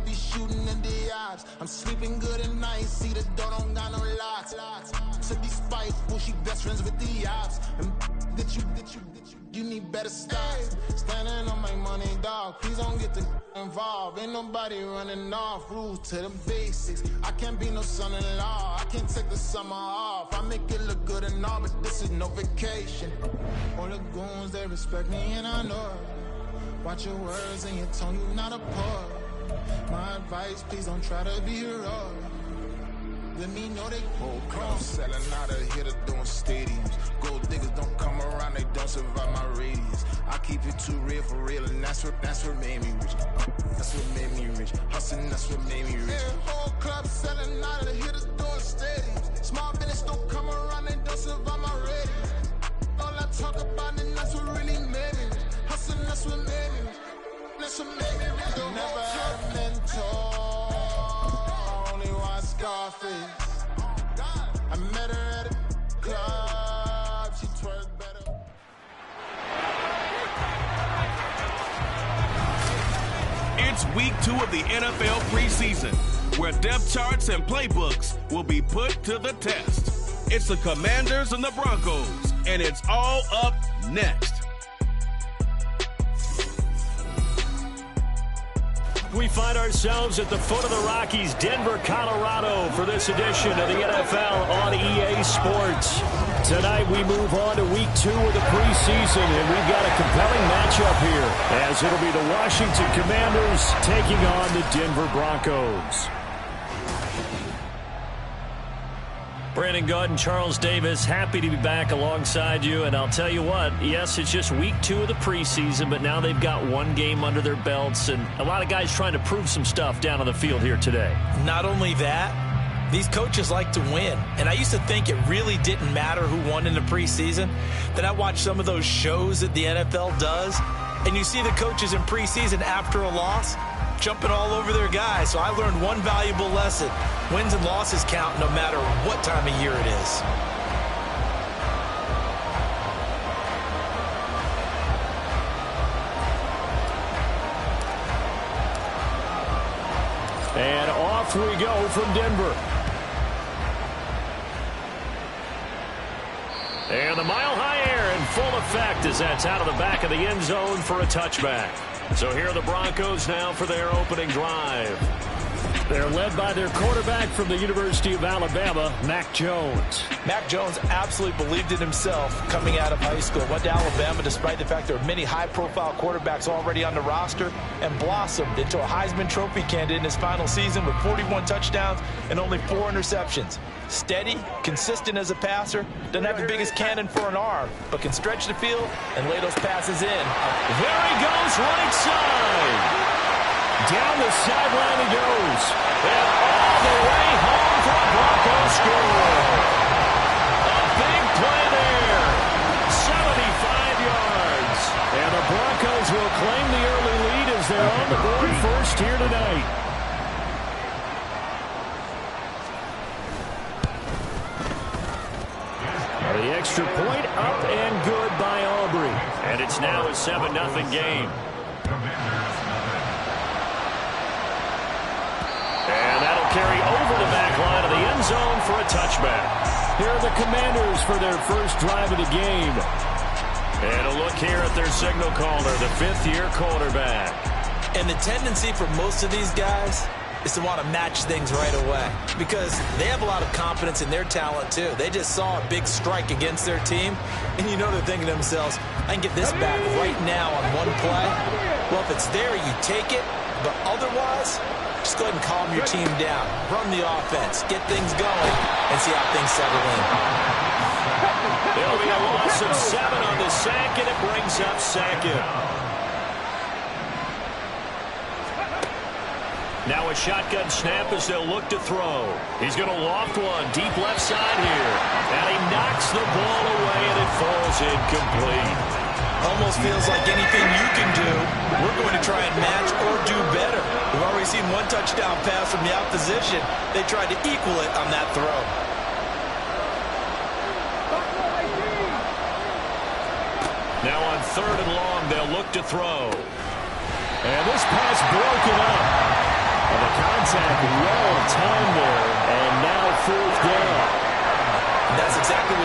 be shooting in the eyes. I'm sleeping good at night, see the door don't got no locks. To be spiteful, she best friends with the ops. And you need better stops. Standing on my money, dog. Please don't get the involved. Ain't nobody running off. Rules to the basics. I can't be no son-in-law. I can't take the summer off. I make it look good and all, but this is no vacation. All the goons, they respect me and I know it. Watch your words and your tone, you not a poet. My advice, please don't try to be heroic. Let me know they whole crowd selling out of here to doing stadiums. Gold diggers don't come around, they don't survive my radius. I keep it too real for real, and that's what made me rich. That's what made me rich. Hustling, that's what made me rich. Yeah, whole club selling out of here to doing stadiums. Small business don't come around, they don't survive my radius. All I talk about, and that's what really made me rich. Hustling, that's what made me rich. That's what made me rich. Never had a mentor. Scarface. I met her at a club. She twerked better. It's week 2 of the NFL preseason, where depth charts and playbooks will be put to the test. It's the Commanders and the Broncos, and it's all up next. We find ourselves at the foot of the Rockies, Denver, Colorado, for this edition of the NFL on EA Sports. Tonight we move on to week 2 of the preseason, and we've got a compelling matchup here, as it'll be the Washington Commanders taking on the Denver Broncos. Brandon Gaud and Charles Davis, happy to be back alongside you. And I'll tell you what, yes, it's just week 2 of the preseason, but now they've got one game under their belts, and a lot of guys trying to prove some stuff down on the field here today. Not only that, these coaches like to win. And I used to think it really didn't matter who won in the preseason. Then I watched some of those shows that the NFL does, and you see the coaches in preseason after a loss jumping all over their guys. So I learned one valuable lesson. Wins and losses count no matter what time of year it is. And off we go from Denver. And the mile-high air in full effect as that's out of the back of the end zone for a touchback. So here are the Broncos now for their opening drive. They're led by their quarterback from the University of Alabama, Mac Jones. Mac Jones absolutely believed in himself coming out of high school. Went to Alabama despite the fact there are many high-profile quarterbacks already on the roster, and blossomed into a Heisman Trophy candidate in his final season with 41 touchdowns and only 4 interceptions. Steady, consistent as a passer, doesn't have the biggest cannon for an arm, but can stretch the field and lay those passes in. There he goes, right side. Down the sideline he goes. And all the way home for a Broncos score. A big play there. 75 yards. And the Broncos will claim the early lead as they're on the board first here tonight. The extra point up and good by Aubrey. And it's now a 7-0 game. And that'll carry over the back line of the end zone for a touchback. Here are the Commanders for their first drive of the game. And a look here at their signal caller, the 5th-year quarterback. And the tendency for most of these guys is to want to match things right away, because they have a lot of confidence in their talent too. They just saw a big strike against their team, and you know they're thinking to themselves, I can get this back right now on one play. Well, if it's there, you take it, but otherwise, just go ahead and calm your team down. Run the offense, get things going, and see how things settle in. There'll be a loss of 7 on the sack, and it brings up 2nd. Now a shotgun snap as they'll look to throw. He's going to loft one deep left side here. And he knocks the ball away, and it falls incomplete. Almost feels like anything you can do, we're going to try and match or do better. We've already seen one touchdown pass from the opposition. They tried to equal it on that throw. Now on 3rd and long, they'll look to throw. And this pass broken up.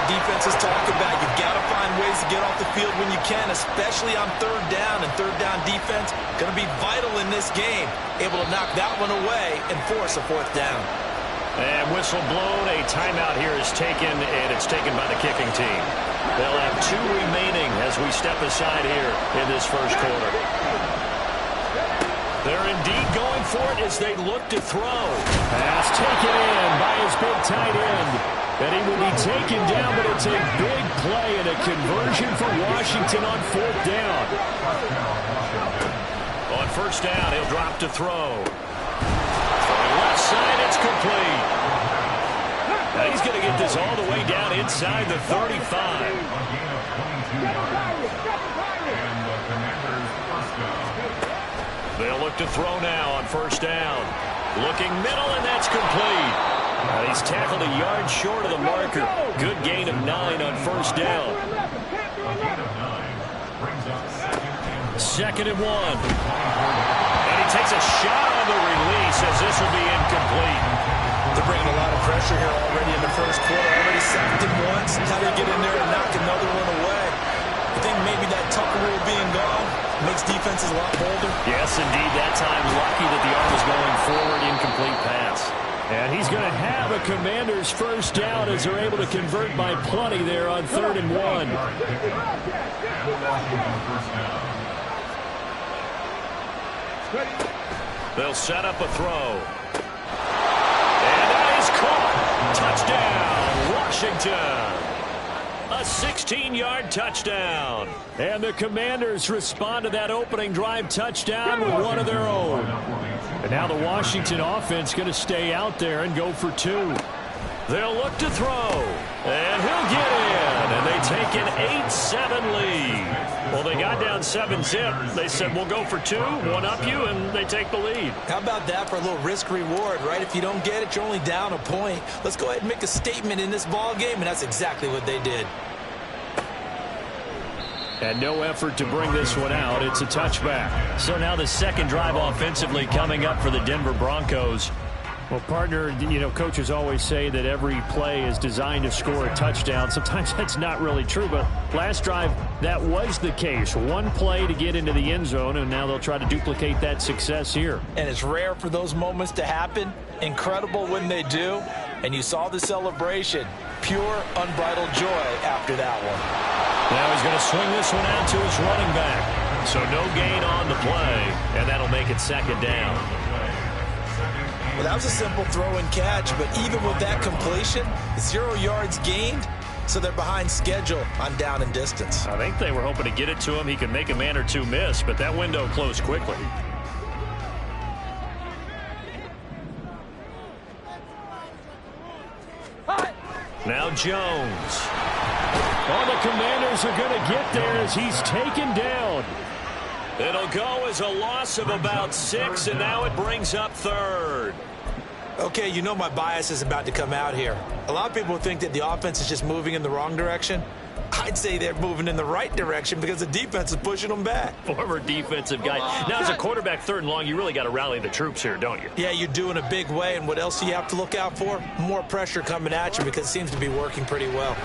defense is talking about. You've got to find ways to get off the field when you can, especially on third down. And third down defense going to be vital in this game. Able to knock that one away and force a fourth down. And whistle blown. A timeout here is taken, and it's taken by the kicking team. They'll have 2 remaining as we step aside here in this first quarter. They're indeed going for it as they look to throw. Pass taken in by his big tight end. And he will be taken down, but it's a big play and a conversion for Washington on fourth down. On first down, he'll drop to throw. Left side, it's complete. Now he's going to get this all the way down inside the 35. They'll look to throw now on first down. Looking middle, and that's complete. He's tackled a yard short of the marker. Good gain of 9 on first down. 2nd and 1. And he takes a shot on the release as this will be incomplete. They're bringing a lot of pressure here already in the first quarter. Already sacked him once. How do you get in there and knock another one away? I think maybe that Tucker rule being gone makes defenses a lot bolder. Yes, indeed. That time, lucky that the arm was going forward, incomplete pass. And he's going to have a Commanders first down as they're able to convert by plenty there on 3rd and 1. They'll set up a throw. And that is caught. Touchdown, Washington. A 16-yard touchdown. And the Commanders respond to that opening drive touchdown with one of their own. And now the Washington offense going to stay out there and go for 2. They'll look to throw. And he'll get in. And they take an 8-7 lead. Well, they got down 7-zip. They said, we'll go for 2, one up you, and they take the lead. How about that for a little risk-reward, right? If you don't get it, you're only down a point. Let's go ahead and make a statement in this ball game, and that's exactly what they did. And no effort to bring this one out. It's a touchback. So now the second drive offensively coming up for the Denver Broncos. Well, partner, you know, coaches always say that every play is designed to score a touchdown. Sometimes that's not really true, but last drive, that was the case. One play to get into the end zone, and now they'll try to duplicate that success here. And it's rare for those moments to happen. Incredible when they do. And you saw the celebration. Pure, unbridled joy after that one. Now he's going to swing this one out to his running back. So no gain on the play, and that'll make it 2nd down. Well, that was a simple throw and catch, but even with that completion, 0 yards gained, so they're behind schedule on down and distance. I think they were hoping to get it to him. He could make a man or two miss, but that window closed quickly. Now Jones. Oh, the Commanders are going to get there as he's taken down. It'll go as a loss of about 6, and now it brings up 3rd. Okay, you know my bias is about to come out here. A lot of people think that the offense is just moving in the wrong direction. I'd say they're moving in the right direction because the defense is pushing them back. Former defensive guy. Now, as a quarterback 3rd and long, you really got to rally the troops here, don't you? Yeah, you do in a big way, and what else do you have to look out for? More pressure coming at you because it seems to be working pretty well.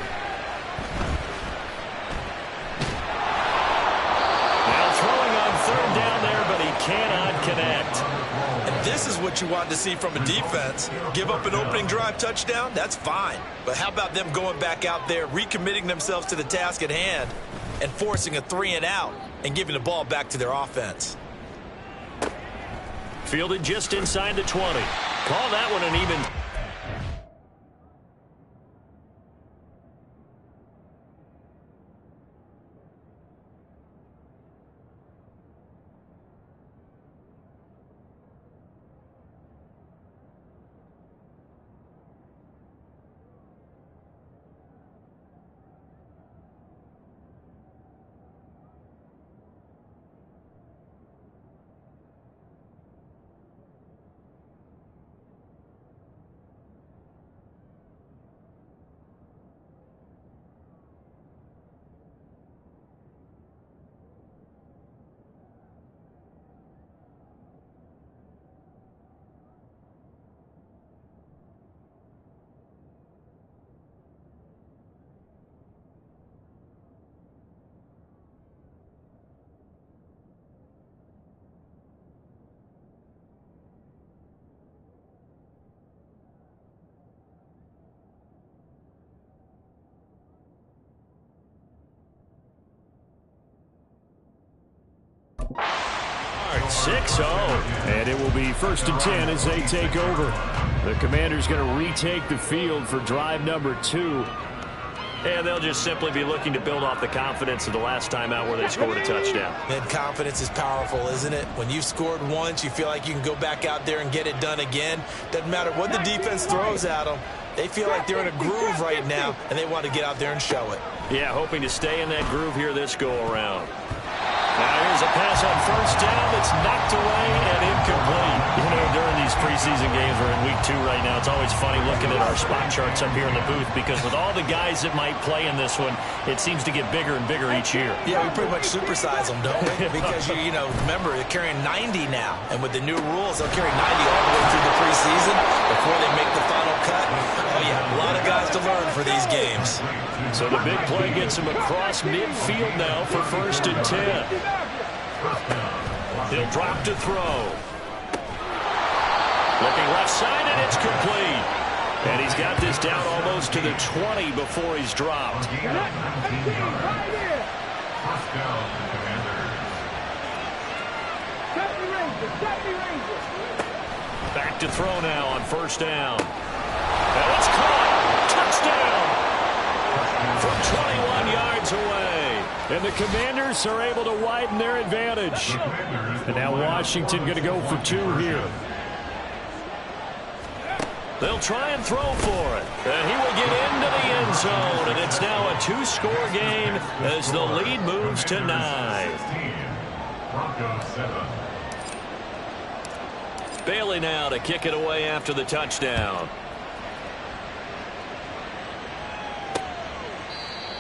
Now throwing on 3rd down there, but he cannot connect. And this is what you want to see from a defense. Give up an opening drive touchdown, that's fine. But how about them going back out there, recommitting themselves to the task at hand, and forcing a 3-and-out and giving the ball back to their offense? Fielded just inside the 20. Call that one an even... start, 6-0. And it will be 1st and 10 as they take over. The Commanders going to retake the field for drive number 2. And they'll just simply be looking to build off the confidence of the last time out where they scored a touchdown. And confidence is powerful, isn't it? When you've scored once, you feel like you can go back out there and get it done again. Doesn't matter what the defense throws at them. They feel like they're in a groove right now, and they want to get out there and show it. Yeah, hoping to stay in that groove here this go-around. Now here's a pass on 1st down that's knocked away and incomplete. You know, during these preseason games, we're in week 2 right now. It's always funny looking at our spot charts up here in the booth because with all the guys that might play in this one, it seems to get bigger and bigger each year. Yeah, we pretty much supersize them, don't we? Because, you know, remember, they're carrying 90 now. And with the new rules, they'll carry 90 all the way through the preseason before they make the final cut. Oh, yeah, a lot of guys to learn for these games. So the big play gets him across midfield now for 1st and 10. He'll drop to throw. Looking left side, and it's complete. And he's got this down almost to the 20 before he's dropped. Back to throw now on 1st down. And it's caught. Touchdown from 21 yards away. And the Commanders are able to widen their advantage. And now Washington going to go for 2 here. They'll try and throw for it. And he will get into the end zone. And it's now a 2-score game as the lead moves to 9. Bailey now to kick it away after the touchdown.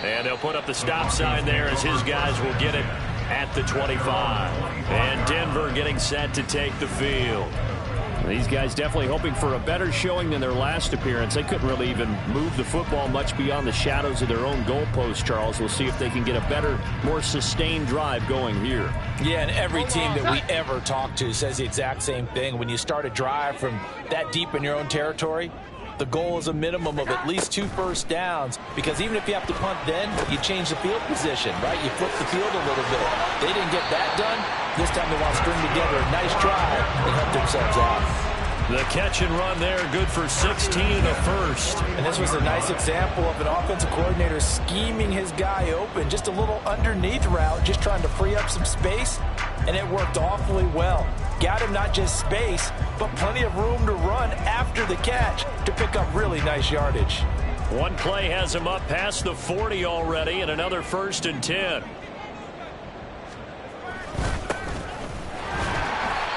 And they'll put up the stop sign there as his guys will get it at the 25. And Denver getting set to take the field. These guys definitely hoping for a better showing than their last appearance. They couldn't really even move the football much beyond the shadows of their own goalpost, Charles. We'll see if they can get a better, more sustained drive going here. Yeah, and every team that we ever talk to says the exact same thing. When you start a drive from that deep in your own territory, the goal is a minimum of at least 2 first downs, because even if you have to punt then, you change the field position, right? You flip the field a little bit. They didn't get that done. This time they want to string together a nice drive and help themselves out. The catch and run there, good for 16 and a first. And this was a nice example of an offensive coordinator scheming his guy open, just a little underneath route, just trying to free up some space, and it worked awfully well. Got him not just space, but plenty of room to run after the catch to pick up really nice yardage. One play has him up past the 40 already, and another 1st and 10.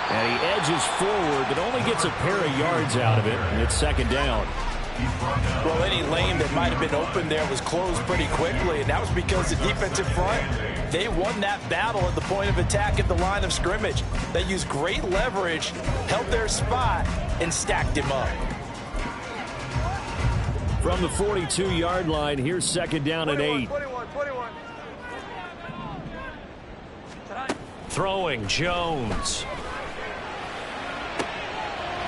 And he edges forward, but only gets a pair of yards out of it, and it's 2nd down. Well, any lane that might have been open there was closed pretty quickly, and that was because the defensive front, they won that battle at the point of attack at the line of scrimmage. They used great leverage, held their spot, and stacked him up. From the 42-yard line, here's 2nd down and 8. 21. Throwing, Jones.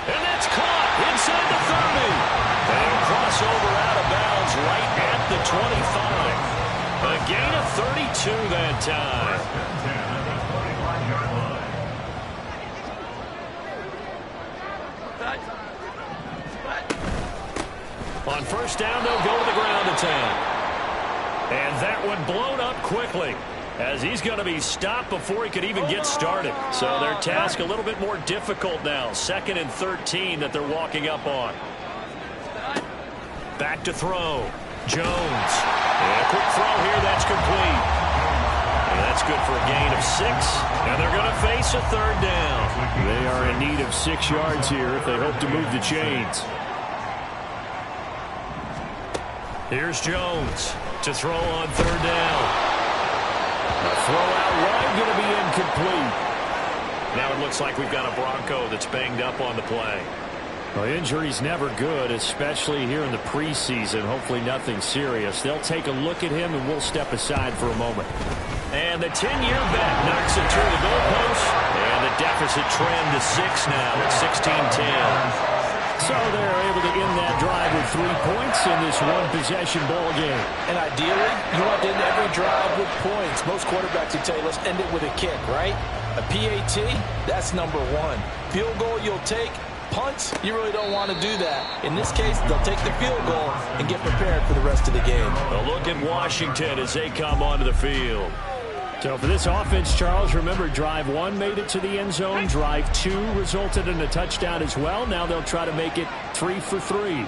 And that's caught inside the 30. And crossover out of bounds right at the 25. A gain of 32 that time. On 1st down, they'll go to the ground attack. And that one blown up quickly, as he's going to be stopped before he could even get started. So their task a little bit more difficult now. 2nd and 13 that they're walking up on. Back to throw. Jones. And a quick throw here. That's complete. And that's good for a gain of 6. And they're going to face a 3rd down. They are in need of 6 yards here if they hope to move the chains. Here's Jones to throw on 3rd down. A throw out wide, going to be incomplete. Now it looks like we've got a Bronco that's banged up on the play. Well, injury's never good, especially here in the preseason. Hopefully nothing serious. They'll take a look at him, and we'll step aside for a moment. And the 10-year bet knocks it through the goalpost. And the deficit trend to 6 now at 16-10. So they're able to end that drive with 3 points in this one-possession ball game. And ideally, you want to end every drive with points. Most quarterbacks would tell you, let's end it with a kick, right? A PAT, that's number one. Field goal you'll take. Punts, you really don't want to do that. In this case, they'll take the field goal and get prepared for the rest of the game. A look at Washington as they come onto the field. So for this offense, Charles, remember, drive 1 made it to the end zone. Drive 2 resulted in a touchdown as well. Now they'll try to make it 3 for 3.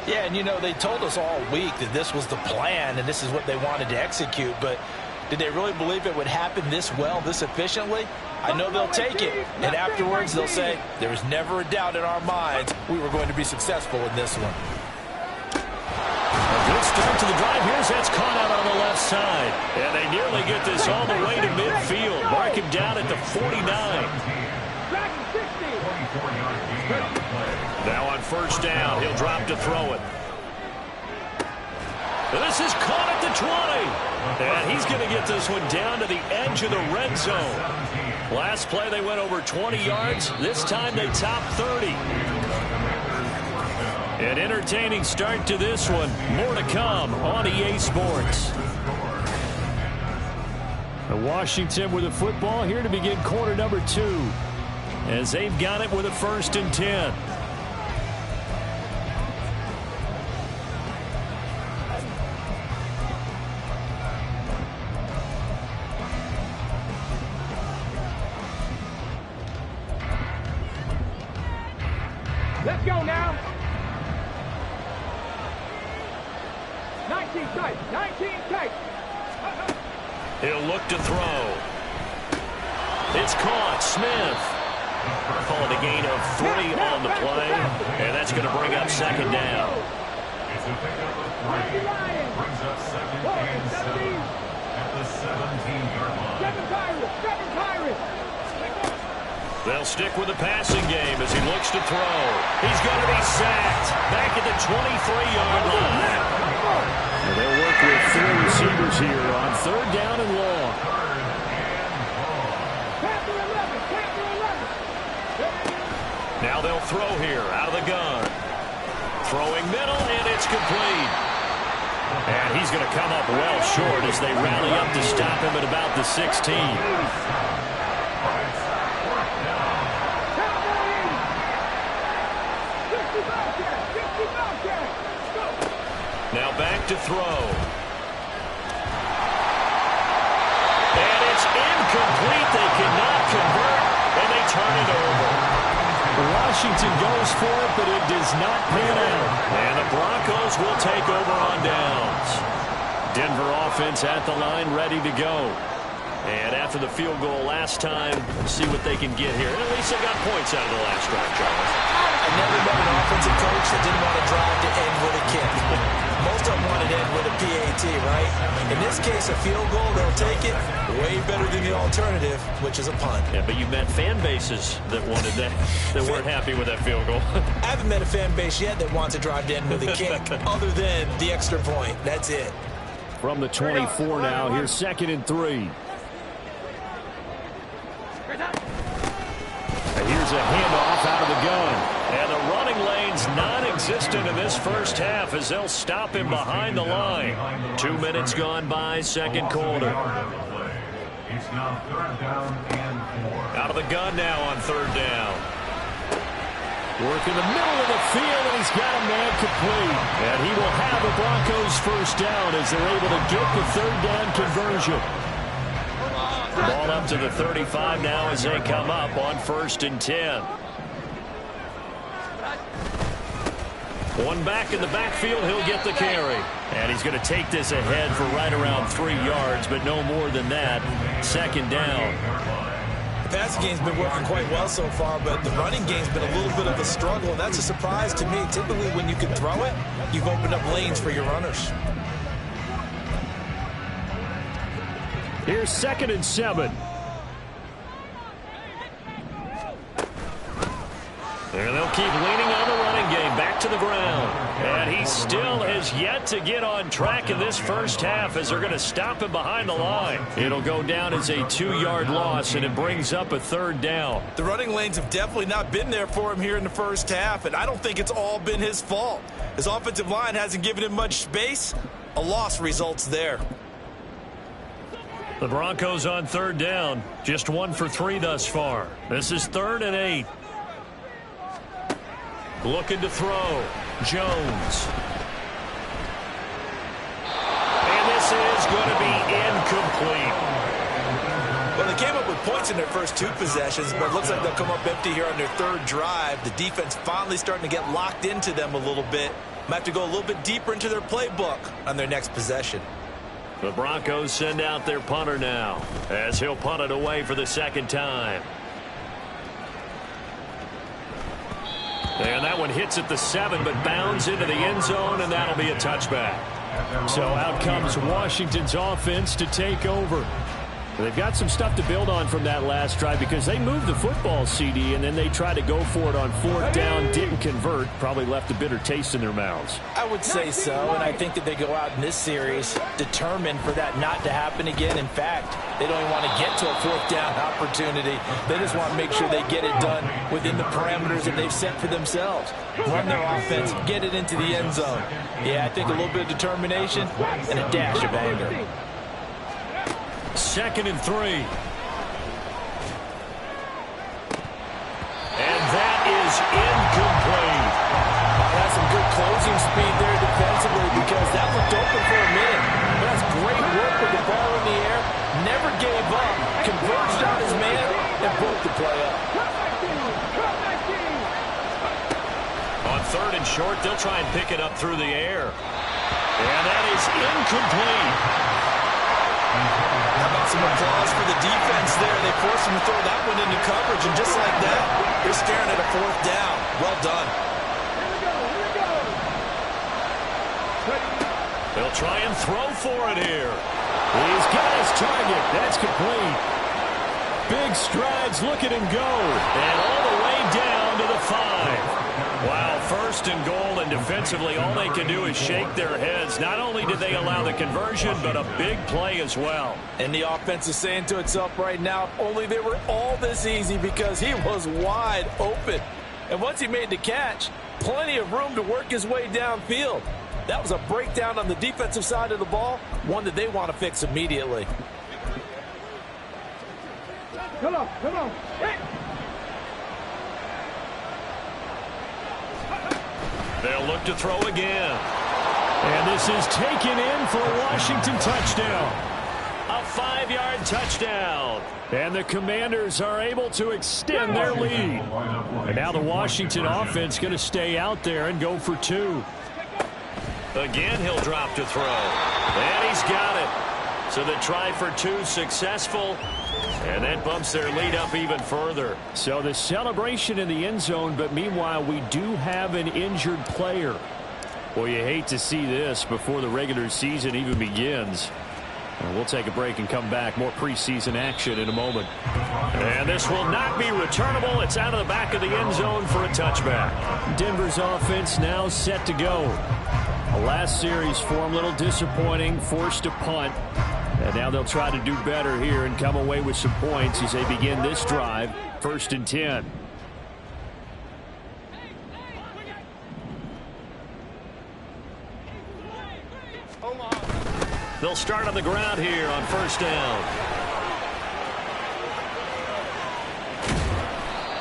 Yeah, and you know, they told us all week that this was the plan and this is what they wanted to execute, but did they really believe it would happen this well, this efficiently? I know they'll take it, and afterwards they'll say, there was never a doubt in our minds we were going to be successful in this one. A good start to the drive. Here's that's caught out on the left side. And they nearly get this all the way to midfield. Mark him down at the 49. Now on first down, he'll drop to throw it. This is caught at the 20. And he's going to get this one down to the edge of the red zone. Last play, they went over 20 yards. This time, they topped 30. An entertaining start to this one. More to come on EA Sports. Washington with the football here to begin quarter number 2. As they've got it with a 1st and 10. Let's go now. 19 tight. 19 tight. He'll look to throw. It's caught. Smith. Called a gain of 3 on the play. And that's going to bring up 2nd down. It's a pickup of 3. Brings up 2nd and 7 at the 17-yard line. 7 Pirates. 7 Pirates. They'll stick with the passing game as he looks to throw. He's going to be sacked. Back at the 23-yard line. And they'll work with 4 receivers here on 3rd down and long. Now they'll throw here out of the gun. Throwing middle, and it's complete. And he's going to come up well short as they rally up to stop him at about the 16. Now back to throw. And it's incomplete. They cannot convert, and they turn it over. Washington goes for it, but it does not pan out. And the Broncos will take over on downs. Denver offense at the line, ready to go. And after the field goal last time, see what they can get here. And at least they got points out of the last drive, Charles. I never met an offensive coach that didn't want to drive to end with a kick. Most of them wanted to end with a PAT, right? In this case, a field goal, they'll take it. Way better than the alternative, which is a punt. Yeah, but you met fan bases that wanted that, that weren't happy with that field goal. I haven't met a fan base yet that wants to drive to end with a kick, other than the extra point. That's it. From the 24 now, here's 2nd and 3. And here's a handoff out of the gun. And the running lane's non-existent in this first half as they'll stop him behind the line. 2 minutes gone by, 2nd quarter. It's now 3rd down and 4. Out of the gun now on 3rd down. Work in the middle of the field, and he's got a man complete. And he will have the Broncos 1st down as they're able to get the 3rd down conversion. Ball up to the 35 now as they come up on 1st and 10. One back in the backfield, he'll get the carry. And he's going to take this ahead for right around 3 yards, but no more than that. 2nd down. The passing game's been working quite well so far, but the running game's been a little bit of a struggle, and that's a surprise to me. Typically, when you can throw it, you've opened up lanes for your runners. Here's 2nd and 7. And they'll keep leaning on the running game back to the ground. And he still has yet to get on track in this first half as they're going to stop him behind the line. It'll go down as a 2-yard loss, and it brings up a 3rd down. The running lanes have definitely not been there for him here in the first half, and I don't think it's all been his fault. His offensive line hasn't given him much space. A loss results there. The Broncos on 3rd down. Just 1 for 3 thus far. This is 3rd and 8. Looking to throw. Jones. And this is going to be incomplete. Well, they came up with points in their first 2 possessions, but it looks like they'll come up empty here on their 3rd drive. The defense finally starting to get locked into them a little bit. Might have to go a little bit deeper into their playbook on their next possession. The Broncos send out their punter now as he'll punt it away for the 2nd time. And that one hits at the 7, but bounds into the end zone, and that'll be a touchback. So out comes Washington's offense to take over. They've got some stuff to build on from that last drive because they moved the football, CD, and then they tried to go for it on 4th down, didn't convert, probably left a bitter taste in their mouths. I would say so, and I think that they go out in this series determined for that not to happen again. In fact, they don't even want to get to a 4th down opportunity. They just want to make sure they get it done within the parameters that they've set for themselves. Run their offense, get it into the end zone. Yeah, I think a little bit of determination and a dash of anger. 2nd and 3. And that is incomplete. That's some good closing speed there defensively because that looked open for a minute. But that's great work with the ball in the air. Never gave up. Converged on his man and broke the play up. On 3rd and short, they'll try and pick it up through the air. And that is incomplete. How about some applause for the defense there? They forced him to throw that one into coverage, and just like that, they're staring at a 4th down. Well done. They'll try and throw for it here. He's got his target. That's complete. Big strides, look at him go. And all the way down to the 5. Wow, 1st and goal, and defensively all they can do is shake their heads. Not only did they allow the conversion, but a big play as well. And the offense is saying to itself right now, only they were all this easy because he was wide open. And once he made the catch, plenty of room to work his way downfield. That was a breakdown on the defensive side of the ball, one that they want to fix immediately. Come on. Hey. They'll look to throw again. And this is taken in for a Washington touchdown. A 5-yard touchdown. And the Commanders are able to extend their lead. And now the Washington offense going to stay out there and go for 2. Again, he'll drop to throw. And he's got it. So the try for 2 successful. And that bumps their lead up even further. So the celebration in the end zone, but meanwhile, we do have an injured player. Well, you hate to see this before the regular season even begins. We'll take a break and come back. More preseason action in a moment. And this will not be returnable. It's out of the back of the end zone for a touchback. Denver's offense now set to go. Last series for them, a little disappointing, forced a punt. And now they'll try to do better here and come away with some points as they begin this drive. 1st and 10. They'll start on the ground here on 1st down.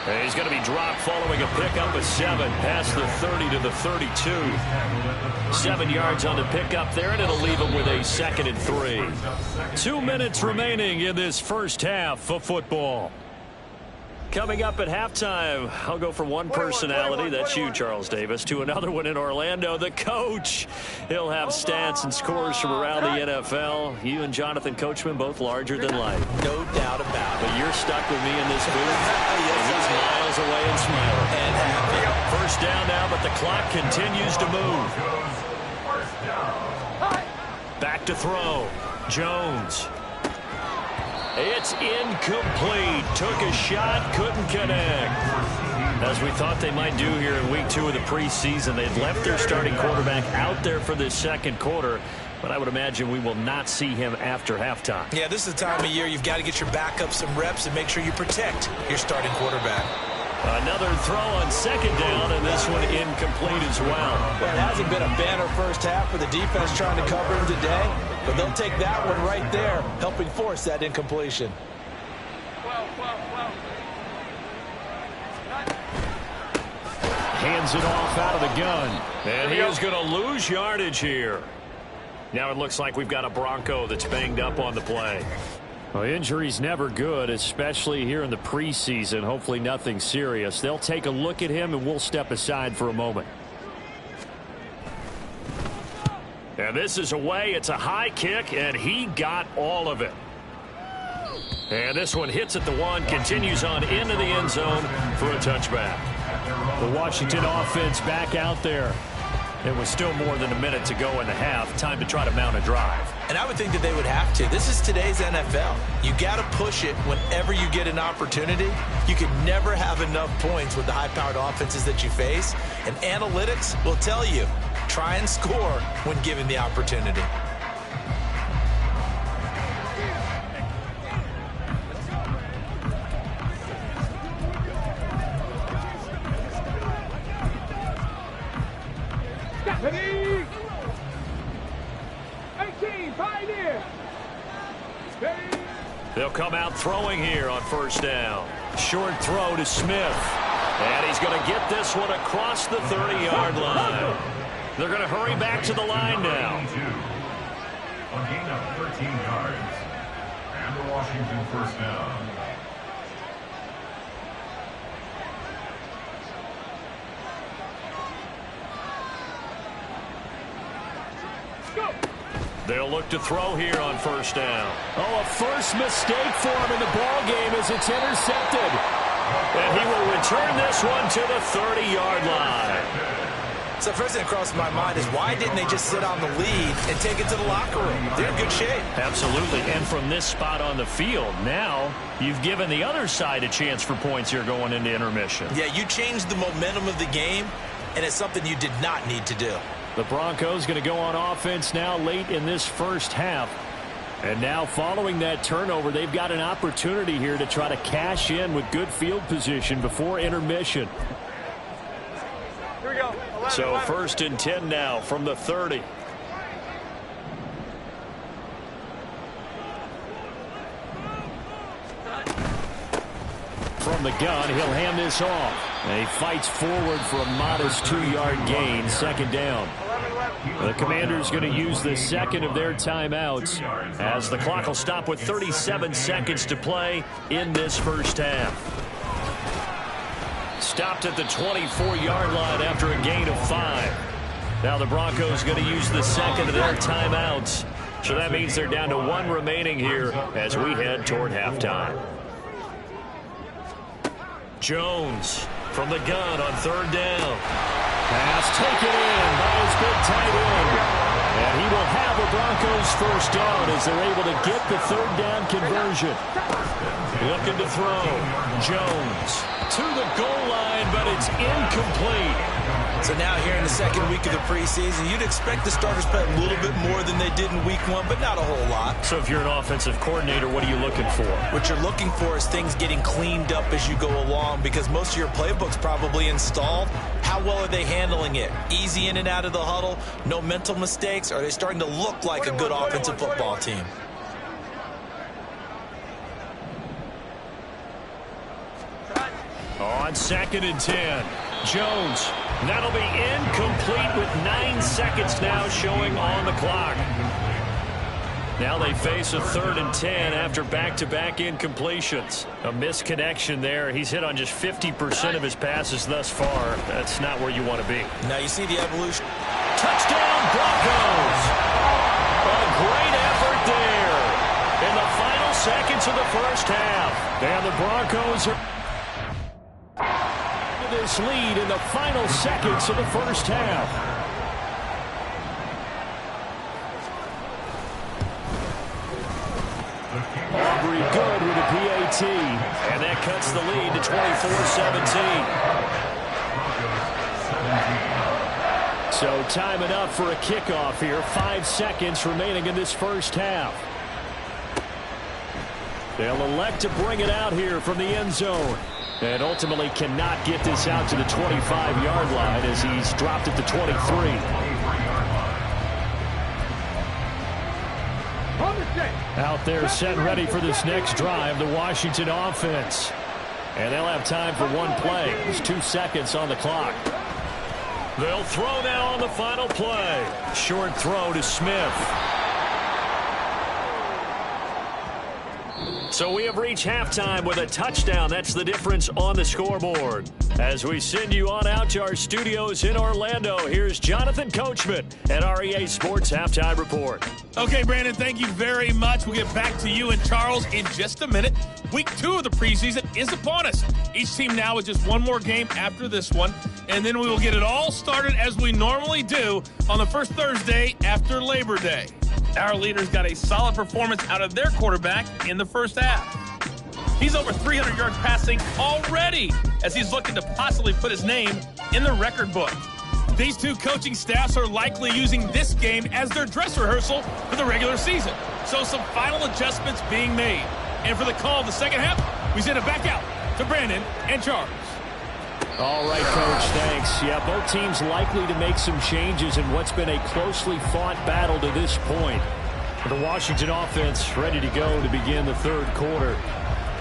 And he's going to be dropped following a pickup of 7 past the 30 to the 32. 7 yards on the pickup there, and it'll leave him with a 2nd and 3. 2 minutes remaining in this first half of football. Coming up at halftime, I'll go from one personality, that's you, Charles Davis, to another one in Orlando, the coach. He'll have stats and scores from around the NFL. You and Jonathan Coachman, both larger than life. No doubt about it. But you're stuck with me in this booth, and he's miles away and smiling. And happy. 1st down now, but the clock continues to move. Back to throw. Jones. It's incomplete. Took a shot, couldn't connect. As we thought they might do here in week 2 of the preseason, they've left their starting quarterback out there for this second quarter, but I would imagine we will not see him after halftime. Yeah, this is the time of year you've got to get your backup some reps and make sure you protect your starting quarterback. Another throw on second down, and this one incomplete as well. Well, it hasn't been a banner first half for the defense trying to cover him today, but they'll take that one right there, helping force that incompletion. Hands it off out of the gun. And he is going to lose yardage here. Now it looks like we've got a Bronco that's banged up on the play. Well, injury's never good, especially here in the preseason. Hopefully nothing serious. They'll take a look at him, and we'll step aside for a moment. And this is away. It's a high kick, and he got all of it. And this one hits at the 1, continues on into the end zone for a touchback. The Washington offense back out there. It was still more than a minute to go in the half. Time to try to mount a drive. And I would think that they would have to. This is today's NFL. You got to push it whenever you get an opportunity. You can never have enough points with the high-powered offenses that you face. And analytics will tell you, try and score when given the opportunity. Ready? 18, Pioneer. Ready? They'll come out throwing here on first down. Short throw to Smith. And he's going to get this one across the 30-yard line. They're going to hurry back to the line now. A gain of 13 yards. And the Washington first down. They'll look to throw here on first down. Oh, a first mistake for him in the ball game as it's intercepted. And he will return this one to the 30-yard line. So first thing that crossed my mind is why didn't they just sit on the lead and take it to the locker room? They're in good shape. Absolutely. And from this spot on the field, now you've given the other side a chance for points here going into intermission. Yeah, you changed the momentum of the game, and it's something you did not need to do. The Broncos going to go on offense now late in this first half. And now following that turnover, they've got an opportunity here to try to cash in with good field position before intermission. Here we go. 11, So 11. first and 10 now from the 30. From the gun, he'll hand this off. And he fights forward for a modest 2-yard gain, second down. The Commanders going to use the second of their timeouts as the clock will stop with 37 seconds to play in this first half. Stopped at the 24-yard line after a gain of 5. Now the Broncos going to use the second of their timeouts. So that means they're down to 1 remaining here as we head toward halftime. Jones from the gun on third down. Pass taken in by his big tight end. And he will have the Broncos first down as they're able to get the third down conversion. Looking to throw. Jones to the goal line, but it's incomplete. So now here in the second week of the preseason, you'd expect the starters to play a little bit more than they did in week 1, but not a whole lot. So if you're an offensive coordinator, what are you looking for? What you're looking for is things getting cleaned up as you go along because most of your playbook's probably installed. How well are they handling it? Easy in and out of the huddle, no mental mistakes? Are they starting to look like a good offensive football team? On second and 10, Jones. That'll be incomplete with 9 seconds now showing on the clock. Now they face a third and 10 after back-to-back incompletions. A misconnection there. He's hit on just 50% of his passes thus far. That's not where you want to be. Now you see the evolution. Touchdown, Broncos! A great effort there in the final seconds of the first half. And the Broncos are this lead in the final seconds of the first half. Aubrey good with a PAT. PAT, and that cuts the lead to 24-17. So time it up for a kickoff here. 5 seconds remaining in this first half. They'll elect to bring it out here from the end zone. And ultimately cannot get this out to the 25-yard line as he's dropped at the 23. Out there set and ready for this next drive, the Washington offense. And they'll have time for one play. There's 2 seconds on the clock. They'll throw now on the final play. Short throw to Smith. So we have reached halftime with a touchdown. That's the difference on the scoreboard. As we send you on out to our studios in Orlando, here's Jonathan Coachman at REA Sports Halftime Report. Okay, Brandon, thank you very much. We'll get back to you and Charles in just a minute. Week 2 of the preseason is upon us. Each team now with just one more game after this one, and then we will get it all started as we normally do on the first Thursday after Labor Day. Our leaders got a solid performance out of their quarterback in the first half. He's over 300 yards passing already as he's looking to possibly put his name in the record book. These two coaching staffs are likely using this game as their dress rehearsal for the regular season. So some final adjustments being made. And for the call of the second half, we send it back out to Brandon and Charles. All right, Coach, thanks. Yeah, both teams likely to make some changes in what's been a closely fought battle to this point. The Washington offense ready to go to begin the third quarter.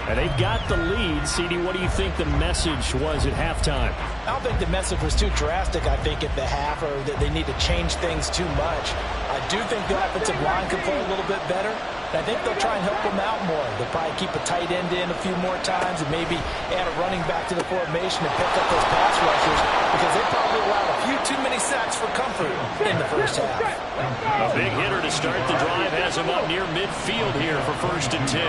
And they've got the lead. CD, what do you think the message was at halftime? I don't think the message was too drastic, I think, at the half, or that they need to change things too much. I do think the offensive line could play a little bit better. I think they'll try and help them out more. They'll probably keep a tight end in a few more times and maybe add a running back to the formation and pick up those pass rushers because they probably allowed a few too many sacks for comfort in the first half. A big hitter to start the drive has him up near midfield here for 1st and 10.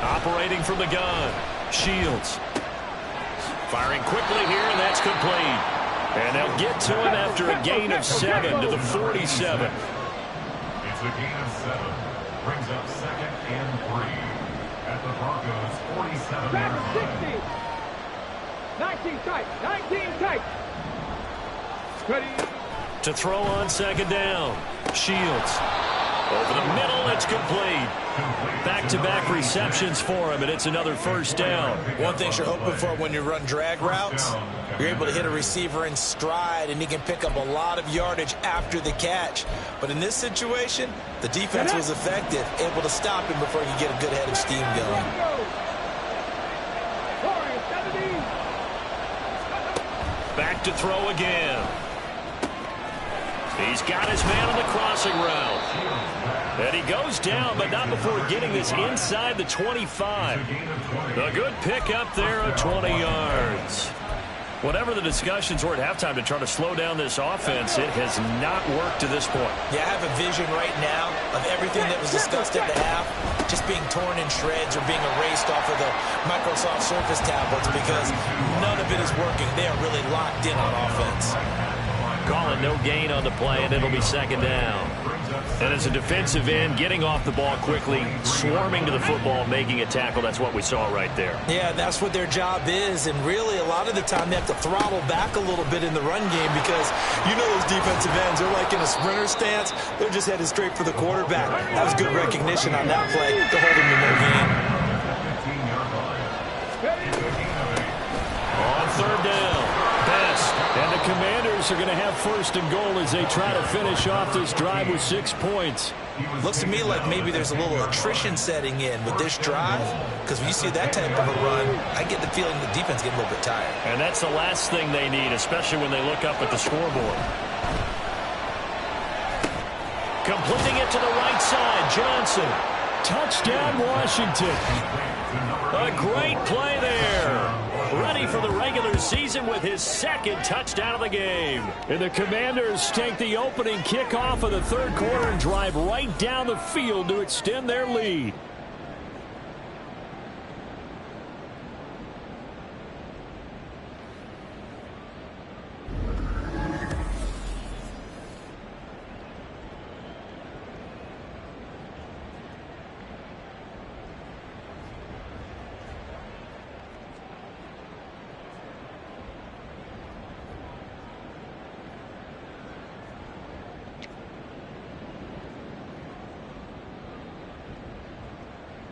Operating from the gun, Shields. Firing quickly here, and that's complete. And they'll get to him after a gain of 7 to the 47. It's a gain of 7. Brings up 2nd and 3 at the Broncos' 47-yard line. 19 tight. 19 tight. Ready. To throw on 2nd down. Shields. Over the middle, it's complete. Back-to-back receptions for him, and it's another 1st down. One thing you're hoping for when you run drag routes, you're able to hit a receiver in stride, and he can pick up a lot of yardage after the catch. But in this situation, the defense was effective, able to stop him before he could get a good head of steam going. Back to throw again. He's got his man on the crossing route. And he goes down, but not before getting this inside the 25. A good pickup there of 20 yards. Whatever the discussions were at halftime to try to slow down this offense, it has not worked to this point. Yeah, I have a vision right now of everything that was discussed at the half just being torn in shreds or being erased off of the Microsoft Surface tablets because none of it is working. They are really locked in on offense. Calling no gain on the play, and it'll be 2nd down. And as a defensive end, getting off the ball quickly, swarming to the football, making a tackle, that's what we saw right there. Yeah, that's what their job is, and really a lot of the time they have to throttle back a little bit in the run game because you know those defensive ends, they're like in a sprinter stance. They're just headed straight for the quarterback. That was good recognition on that play to hold him to no gain. On 3rd down, Best. And the Commanders are going to have 1st and goal as they try to finish off this drive with 6 points. Looks to me like maybe there's a little attrition setting in with this drive because when you see that type of a run, I get the feeling the defense getting a little bit tired. And that's the last thing they need, especially when they look up at the scoreboard. Completing it to the right side, Johnson. Touchdown, Washington. A great play there. Ready for the regular season with his 2nd touchdown of the game. And the Commanders take the opening kickoff of the 3rd quarter and drive right down the field to extend their lead.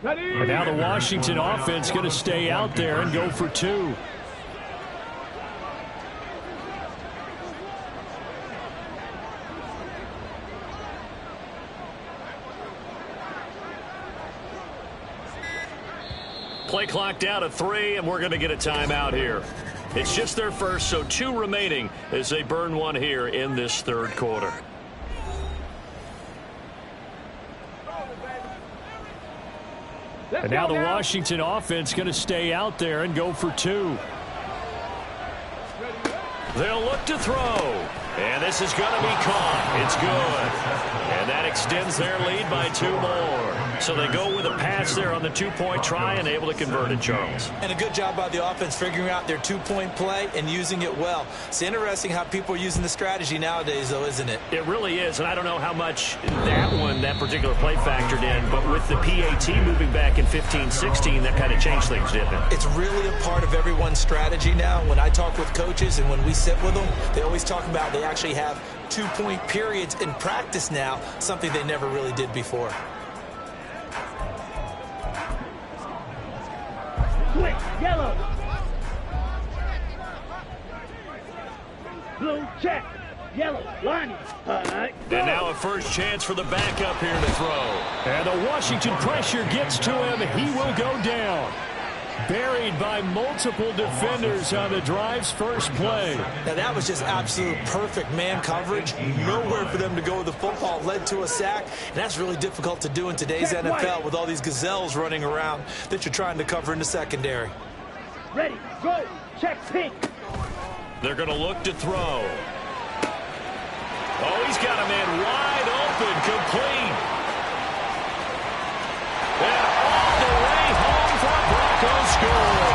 And now the Washington offense going to stay out there and go for 2. Play clock down to 3, and we're going to get a timeout here. It's just their first, so 2 remaining as they burn 1 here in this third quarter. And now the Washington offense going to stay out there and go for 2. They'll look to throw. And this is going to be caught. It's good. And that extends their lead by 2 more. So they go with a pass there on the 2-point try and able to convert it, Charles. And a good job by the offense figuring out their 2-point play and using it well. It's interesting how people are using the strategy nowadays, though, isn't it? It really is, and I don't know how much that particular play factored in, but with the PAT moving back in 15-16, that kind of changed things, didn't it? It's really a part of everyone's strategy now. When I talk with coaches and when we sit with them, they always talk about they actually have 2-point periods in practice now, something they never really did before. Switch, yellow. Blue, check. Yellow, line. And now a first chance for the backup here to throw. And the Washington pressure gets to him. He will go down. Buried by multiple defenders on the drive's first play. Now that was just absolute perfect man coverage. Nowhere for them to go with the football. Led to a sack. And that's really difficult to do in today's NFL with all these gazelles running around that you're trying to cover in the secondary. Ready, go, check pink. They're going to look to throw. Oh, he's got a man wide open, complete. And all the way home for a Broncos score.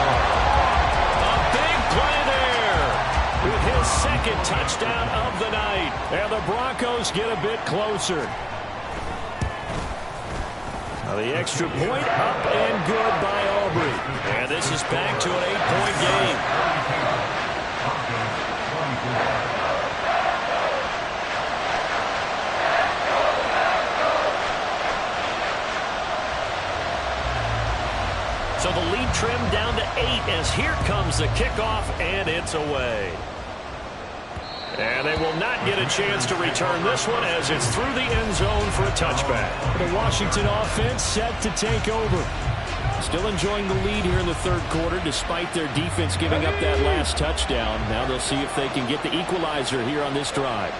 A big play there with his second touchdown of the night. And the Broncos get a bit closer. Now the extra point up and good by Aubrey. And this is back to an 8-point game. So the lead trimmed down to 8 as here comes the kickoff, and it's away. And they will not get a chance to return this one as it's through the end zone for a touchback. The Washington offense set to take over. Still enjoying the lead here in the third quarter despite their defense giving up that last touchdown. Now they'll see if they can get the equalizer here on this drive.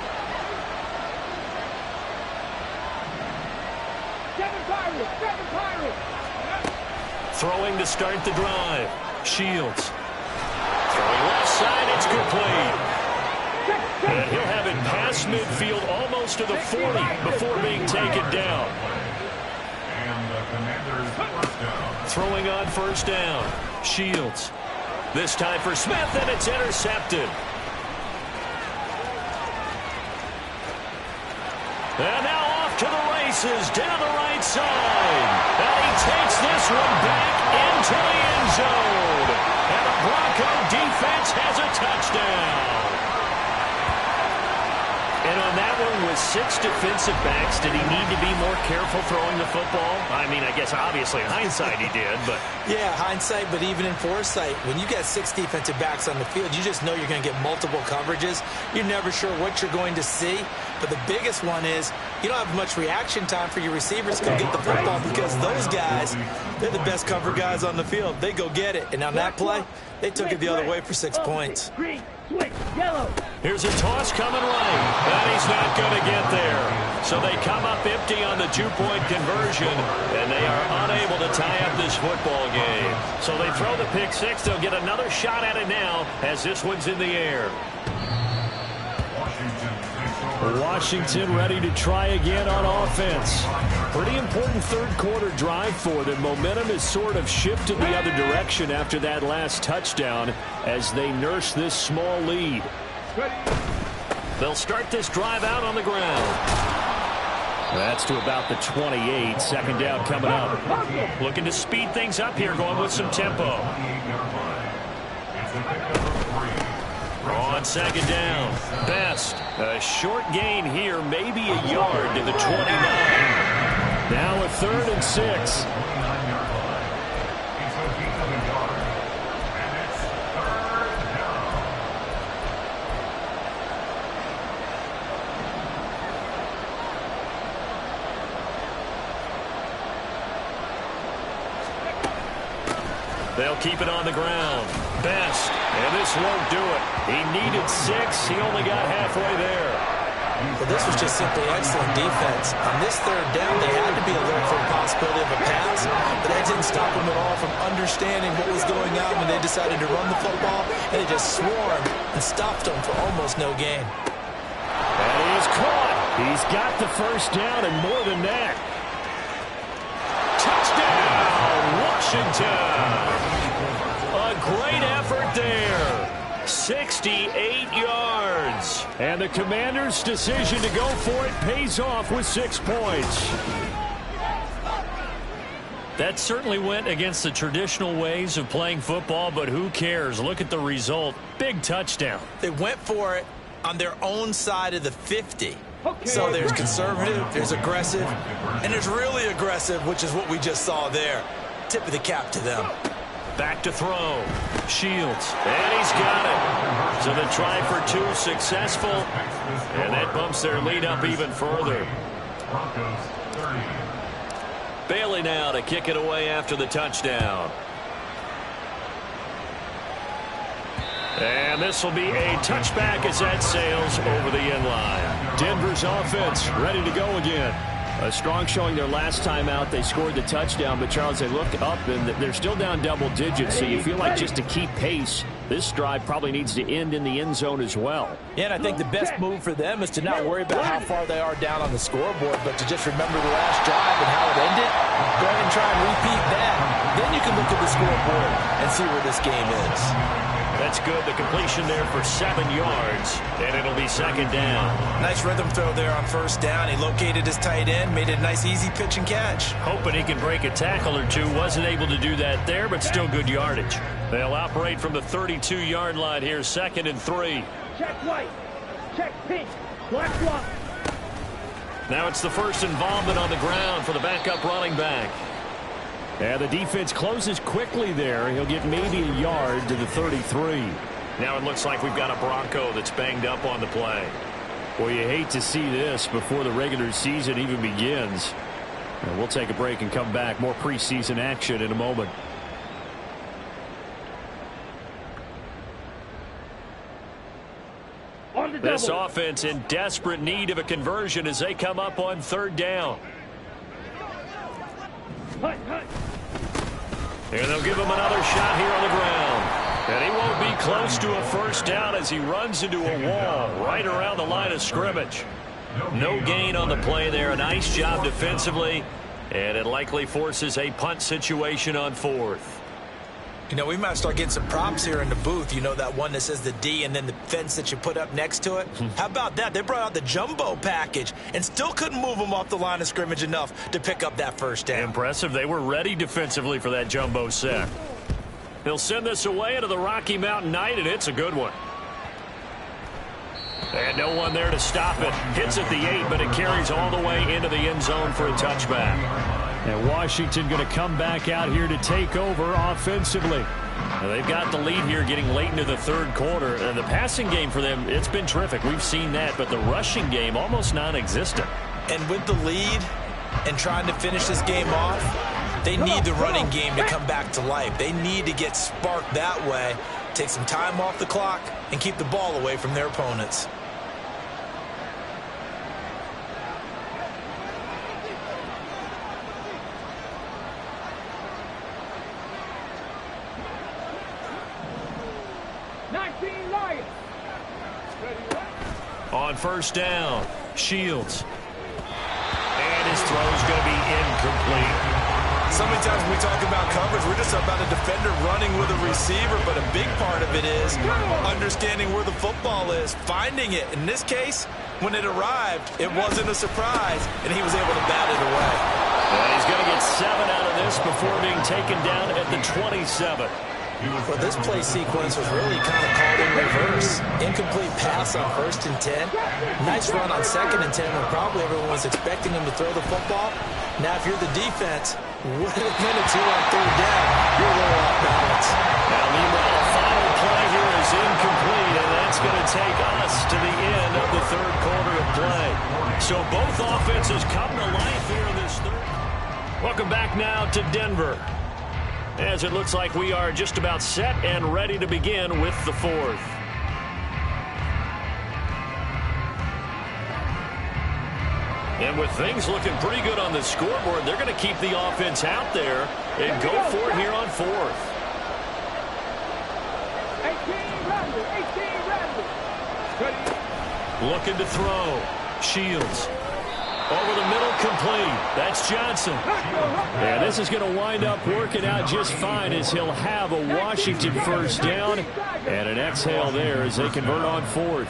Throwing to start the drive. Shields. Throwing left side, it's complete. And he'll have it past midfield almost to the 40 before being taken down. And the Commanders first down. Throwing on first down. Shields. This time for Smith, and it's intercepted. And now off to the races down the right side. And he takes this one back into the end zone. And the Bronco defense has a touchdown. And on that one, with 6 defensive backs, did he need to be more careful throwing the football? I mean, I guess obviously in hindsight he did, but... Yeah, hindsight, but even in foresight, when you got 6 defensive backs on the field, you just know you're going to get multiple coverages. You're never sure what you're going to see. But the biggest one is you don't have much reaction time for your receivers to go get the football because those guys, they're the best cover guys on the field. They go get it. And on that play, they took it the other way for 6 points. Green, switch, yellow. Here's a toss coming right. And he's not going to get there. So they come up empty on the 2-point conversion, and they are unable to tie up this football game. So they throw the pick 6. They'll get another shot at it now as this one's in the air. Washington ready to try again on offense. Pretty important third quarter drive for them. Momentum is sort of shifted the other direction after that last touchdown as they nurse this small lead. They'll start this drive out on the ground. That's to about the 28. Second down coming up. Looking to speed things up here, going with some tempo. On second down, Best. A short gain here, maybe a yard to the 29. Now a 3rd and 6. They'll keep it on the ground. Best, and this won't do it. He needed 6. He only got halfway there. Well, this was just simply excellent defense. On this third down, they had to be alert for the possibility of a pass, but that didn't stop them at all from understanding what was going on when they decided to run the football, and they just swarmed and stopped them for almost no gain. And he is caught. He's got the first down and more than that. Touchdown, Washington. A great effort there. 68 yards. And the Commanders' decision to go for it pays off with 6 points. That certainly went against the traditional ways of playing football, but who cares? Look at the result. Big touchdown. They went for it on their own side of the 50. So there's conservative, there's aggressive, and there's really aggressive, which is what we just saw there. Tip of the cap to them. Back to throw. Shields. And he's got it. So the try for 2 successful. And that bumps their lead up even further. Bailey now to kick it away after the touchdown. And this will be a touchback as that sails over the end line. Denver's offense ready to go again. A strong showing their last time out. They scored the touchdown, but Charles, they looked up and they're still down double digits, so you feel like just to keep pace, this drive probably needs to end in the end zone as well. Yeah, and I think the best move for them is to not worry about how far they are down on the scoreboard, but to just remember the last drive and how it ended. Go ahead and try and repeat that. Then you can look at the scoreboard and see where this game is. That's good. The completion there for 7 yards, and it'll be second down. Nice rhythm throw there on first down. He located his tight end, made it a nice, easy pitch and catch. Hoping he can break a tackle or two. Wasn't able to do that there, but still good yardage. They'll operate from the 32-yard line here, 2nd and 3. Check white. Check pink. Black block. Now it's the first involvement on the ground for the backup running back. And the defense closes quickly there. He'll get maybe a yard to the 33. Now it looks like we've got a Bronco that's banged up on the play. Well, you hate to see this before the regular season even begins. And we'll take a break and come back. More preseason action in a moment. This offense in desperate need of a conversion as they come up on 3rd down. And they'll give him another shot here on the ground. And he won't be close to a first down as he runs into a wall right around the line of scrimmage. No gain on the play there. A nice job defensively. And it likely forces a punt situation on 4th. You know, we might start getting some props here in the booth. You know, that one that says the D and then the fence that you put up next to it? How about that? They brought out the jumbo package and still couldn't move them off the line of scrimmage enough to pick up that first down. Impressive. They were ready defensively for that jumbo set. They'll send this away into the Rocky Mountain night, and it's a good one. And no one there to stop it. Hits at the 8, but it carries all the way into the end zone for a touchback. And Washington going to come back out here to take over offensively. Now they've got the lead here getting late into the 3rd quarter. And the passing game for them, it's been terrific. We've seen that, but the rushing game almost non-existent. And with the lead and trying to finish this game off, they need the running game to come back to life. They need to get sparked that way, take some time off the clock, and keep the ball away from their opponents. On first down, Shields. And his throw's going to be incomplete. So many times when we talk about coverage, we're just about a defender running with a receiver, but a big part of it is understanding where the football is, finding it. In this case, when it arrived, it wasn't a surprise, and he was able to bat it away. And he's going to get 7 out of this before being taken down at the 27. Well, this play sequence was really kind of called in reverse. Incomplete pass on 1st and 10. Nice run on 2nd and 10 when probably everyone was expecting him to throw the football. Now, if you're the defense, with a minute 2 on 3rd down, you're a little off balance. Now, meanwhile, the final play here is incomplete, and that's going to take us to the end of the 3rd quarter of play. So both offenses come to life here in this 3rd. Welcome back now to Denver. as it looks like we are just about set and ready to begin with the fourth. And with things looking pretty good on the scoreboard, they're going to keep the offense out there and go for it here on fourth. 18 Looking to throw. Shields. Over the middle, complete. That's Johnson. And this is going to wind up working out just fine as he'll have a Washington first down and an exhale there as they convert on fourth.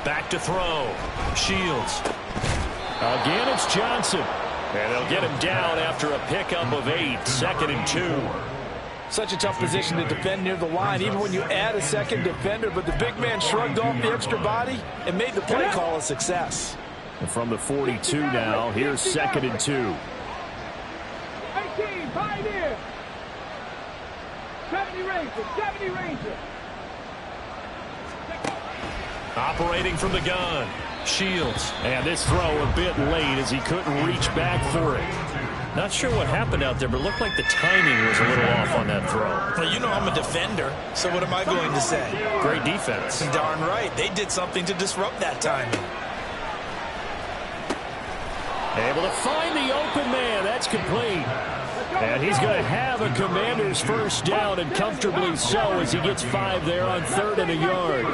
Back to throw. Shields. Again, it's Johnson. And they'll get him down after a pickup of 8, 2nd and 2. Such a tough position to defend near the line, even when you add a second defender. But the big man shrugged off the extra body and made the play call a success. And from the 42 now, here's 2nd and 2. 18, Pioneer. 70 Ranger. Operating from the gun. Shields. And this throw a bit late as he couldn't reach back for it. Not sure what happened out there, but it looked like the timing was a little off on that throw. Well, you know I'm a defender, so what am I going to say? Great defense. Darn right. They did something to disrupt that timing. Able to find the open man. That's complete. And he's going to have a Commander's first down, and comfortably so, as he gets 5 there on 3rd and a yard.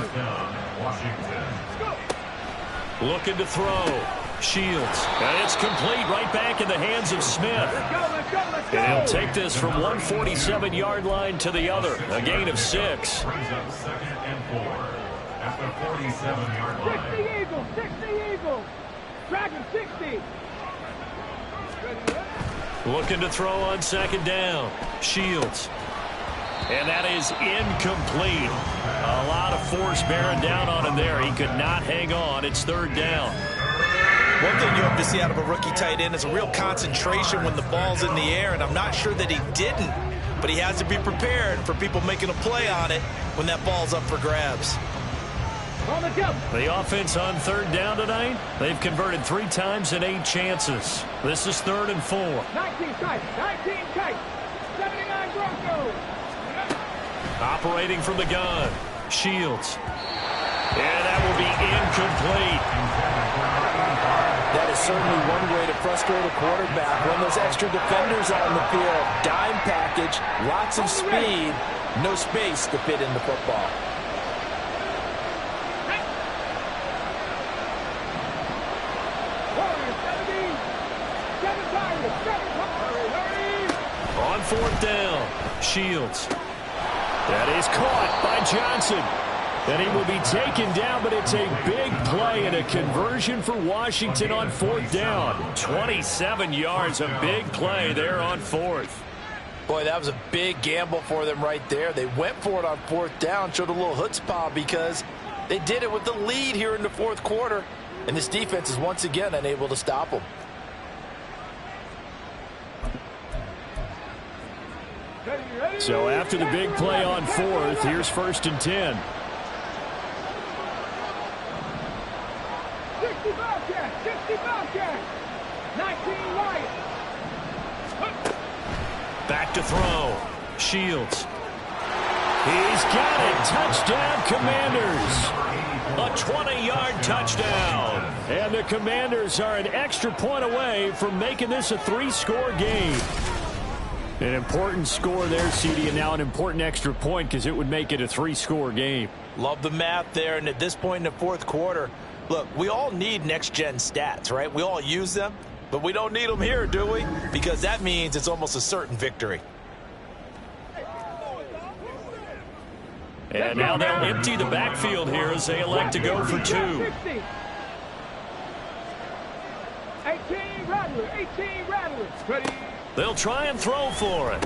Looking to throw. Shields. And it's complete right back in the hands of Smith. And he'll take this from 147-yard line to the other. A gain of 6. Brings up 2nd and 4 at the 47-yard line. 60 Eagles. Dragon 60. Looking to throw on 2nd down. Shields. And that is incomplete. A lot of force bearing down on him there. He could not hang on. It's 3rd down. One thing you hope to see out of a rookie tight end is a real concentration when the ball's in the air, and I'm not sure that he didn't, but he has to be prepared for people making a play on it when that ball's up for grabs. On the jump. The offense on 3rd down tonight, they've converted 3 times and 8 chances. This is 3rd and 4. 19 tight. 79 Broncos. Operating from the gun. Shields. And that will be incomplete. That is certainly one way to frustrate a quarterback. When those extra defenders on the field, dime package, lots of speed, no space to fit in the football. On 4th down, Shields. That is caught by Johnson. And he will be taken down, but it's a big play and a conversion for Washington on 4th down. 27 yards, a big play there on 4th. Boy, that was a big gamble for them right there. They went for it on 4th down, showed a little chutzpah because they did it with the lead here in the 4th quarter. And this defense is once again unable to stop them. So after the big play on 4th, here's 1st and 10. 60 Bobcats. 19 Lions. Back to throw. Shields. He's got it. Touchdown, Commanders. A 20-yard touchdown. And the Commanders are an extra point away from making this a 3-score game. An important score there, CD, and now an important extra point because it would make it a 3-score game. Love the math there, and at this point in the 4th quarter, look, we all need next-gen stats, right? We all use them, but we don't need them here, do we? Because that means it's almost a certain victory. And now they'll empty the backfield here as they elect to go for 2. 18 Rattlers. Ready. They'll try and throw for it.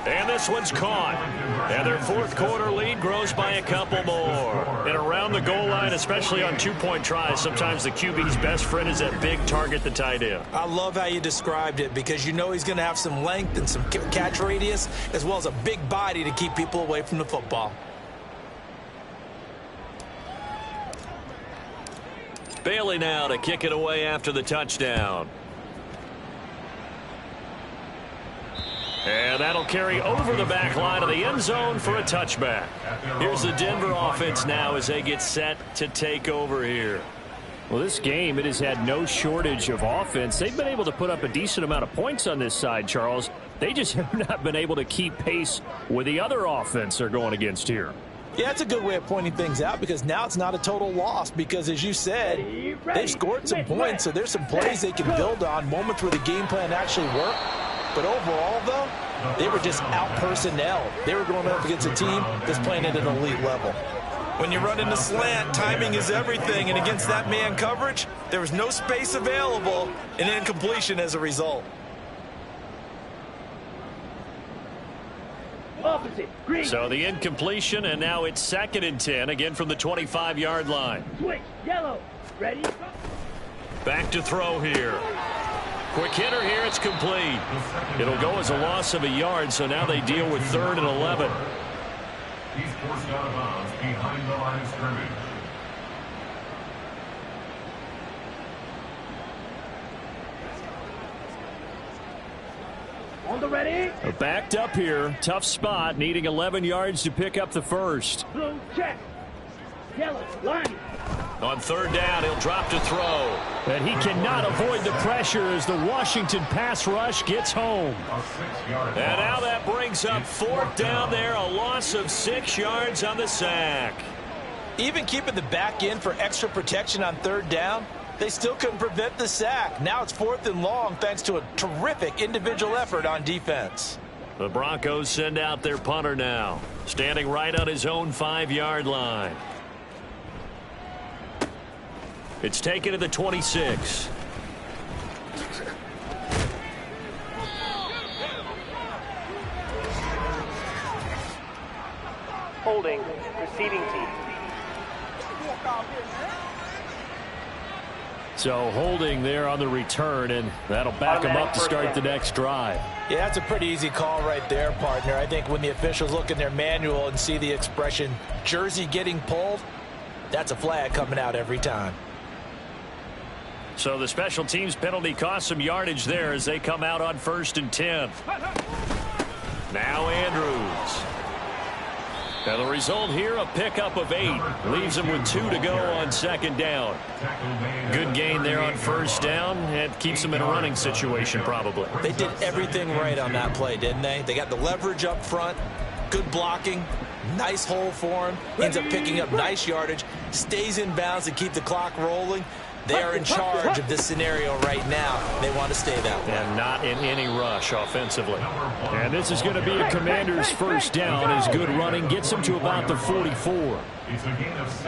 And this one's caught. And their 4th quarter lead grows by a couple more. And around the goal line, especially on 2-point tries, sometimes the QB's best friend is that big target, the tight end. I love how you described it because you know he's going to have some length and some catch radius as well as a big body to keep people away from the football. Bailey now to kick it away after the touchdown. And that'll carry over the back line of the end zone for a touchback. Here's the Denver offense now as they get set to take over here. Well, this game, it has had no shortage of offense. They've been able to put up a decent amount of points on this side, Charles. They just have not been able to keep pace with the other offense they're going against here. Yeah, that's a good way of pointing things out because now it's not a total loss because, as you said, they've scored some points, so there's some plays they can build on, moments where the game plan actually worked. But overall, though, they were just out-personnel. They were going up against a team that's playing at an elite level. When you run in the slant, timing is everything, and against that man coverage, there was no space available, and incompletion as a result. So the incompletion, and now it's 2nd and 10, again from the 25-yard line. Switch, yellow, ready? Back to throw here. Quick hitter here, it's complete. It'll go as a loss of a yard, so now they deal with 3rd and 11. He's forced out of bounds behind the line of scrimmage. On the ready? Backed up here. Tough spot. Needing 11 yards to pick up the first. Blue check. Yellow, line. On 3rd down, he'll drop to throw. And he cannot avoid the pressure as the Washington pass rush gets home. And now that brings up 4th down there, a loss of 6 yards on the sack. Even keeping the back end for extra protection on 3rd down, they still couldn't prevent the sack. Now it's 4th and long thanks to a terrific individual effort on defense. The Broncos send out their punter now, standing right on his own 5-yard line. It's taken to the 26. Holding, receiving team. So holding there on the return, and that'll back them up to start the next drive. Yeah, that's a pretty easy call right there, partner. I think when the officials look in their manual and see the expression jersey getting pulled, that's a flag coming out every time. So the special teams penalty cost some yardage there as they come out on 1st and 10. Now Andrews. And the result here, a pickup of 8. Leaves them with 2 to go on 2nd down. Good gain there on 1st down. And keeps them in a running situation probably. They did everything right on that play, didn't they? They got the leverage up front. Good blocking. Nice hole for him. Ends up picking up nice yardage. Stays in bounds to keep the clock rolling. They are in charge of this scenario right now. They want to stay that way. And not in any rush offensively. And this is going to be a Commander's 1st down as good running gets them to about the 44. It's a gain of 6.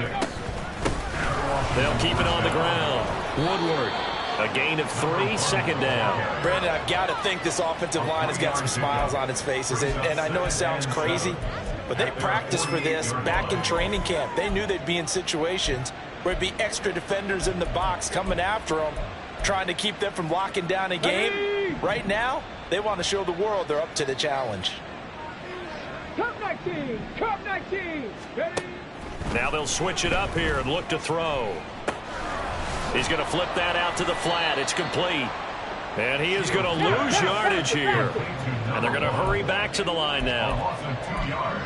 They'll keep it on the ground. Woodward, a gain of 3, 2nd down. Brandon, I've got to think this offensive line has got some smiles on its faces. And I know it sounds crazy, but they practiced for this back in training camp. They knew they'd be in situations where it'd be extra defenders in the box coming after them, trying to keep them from locking down a game. Right now, they want to show the world they're up to the challenge. Cup 19, Cup 19, ready? Now they'll switch it up here and look to throw. He's going to flip that out to the flat. It's complete. And he is going to lose yardage here. And they're going to hurry back to the line now. Loss of 2 yards.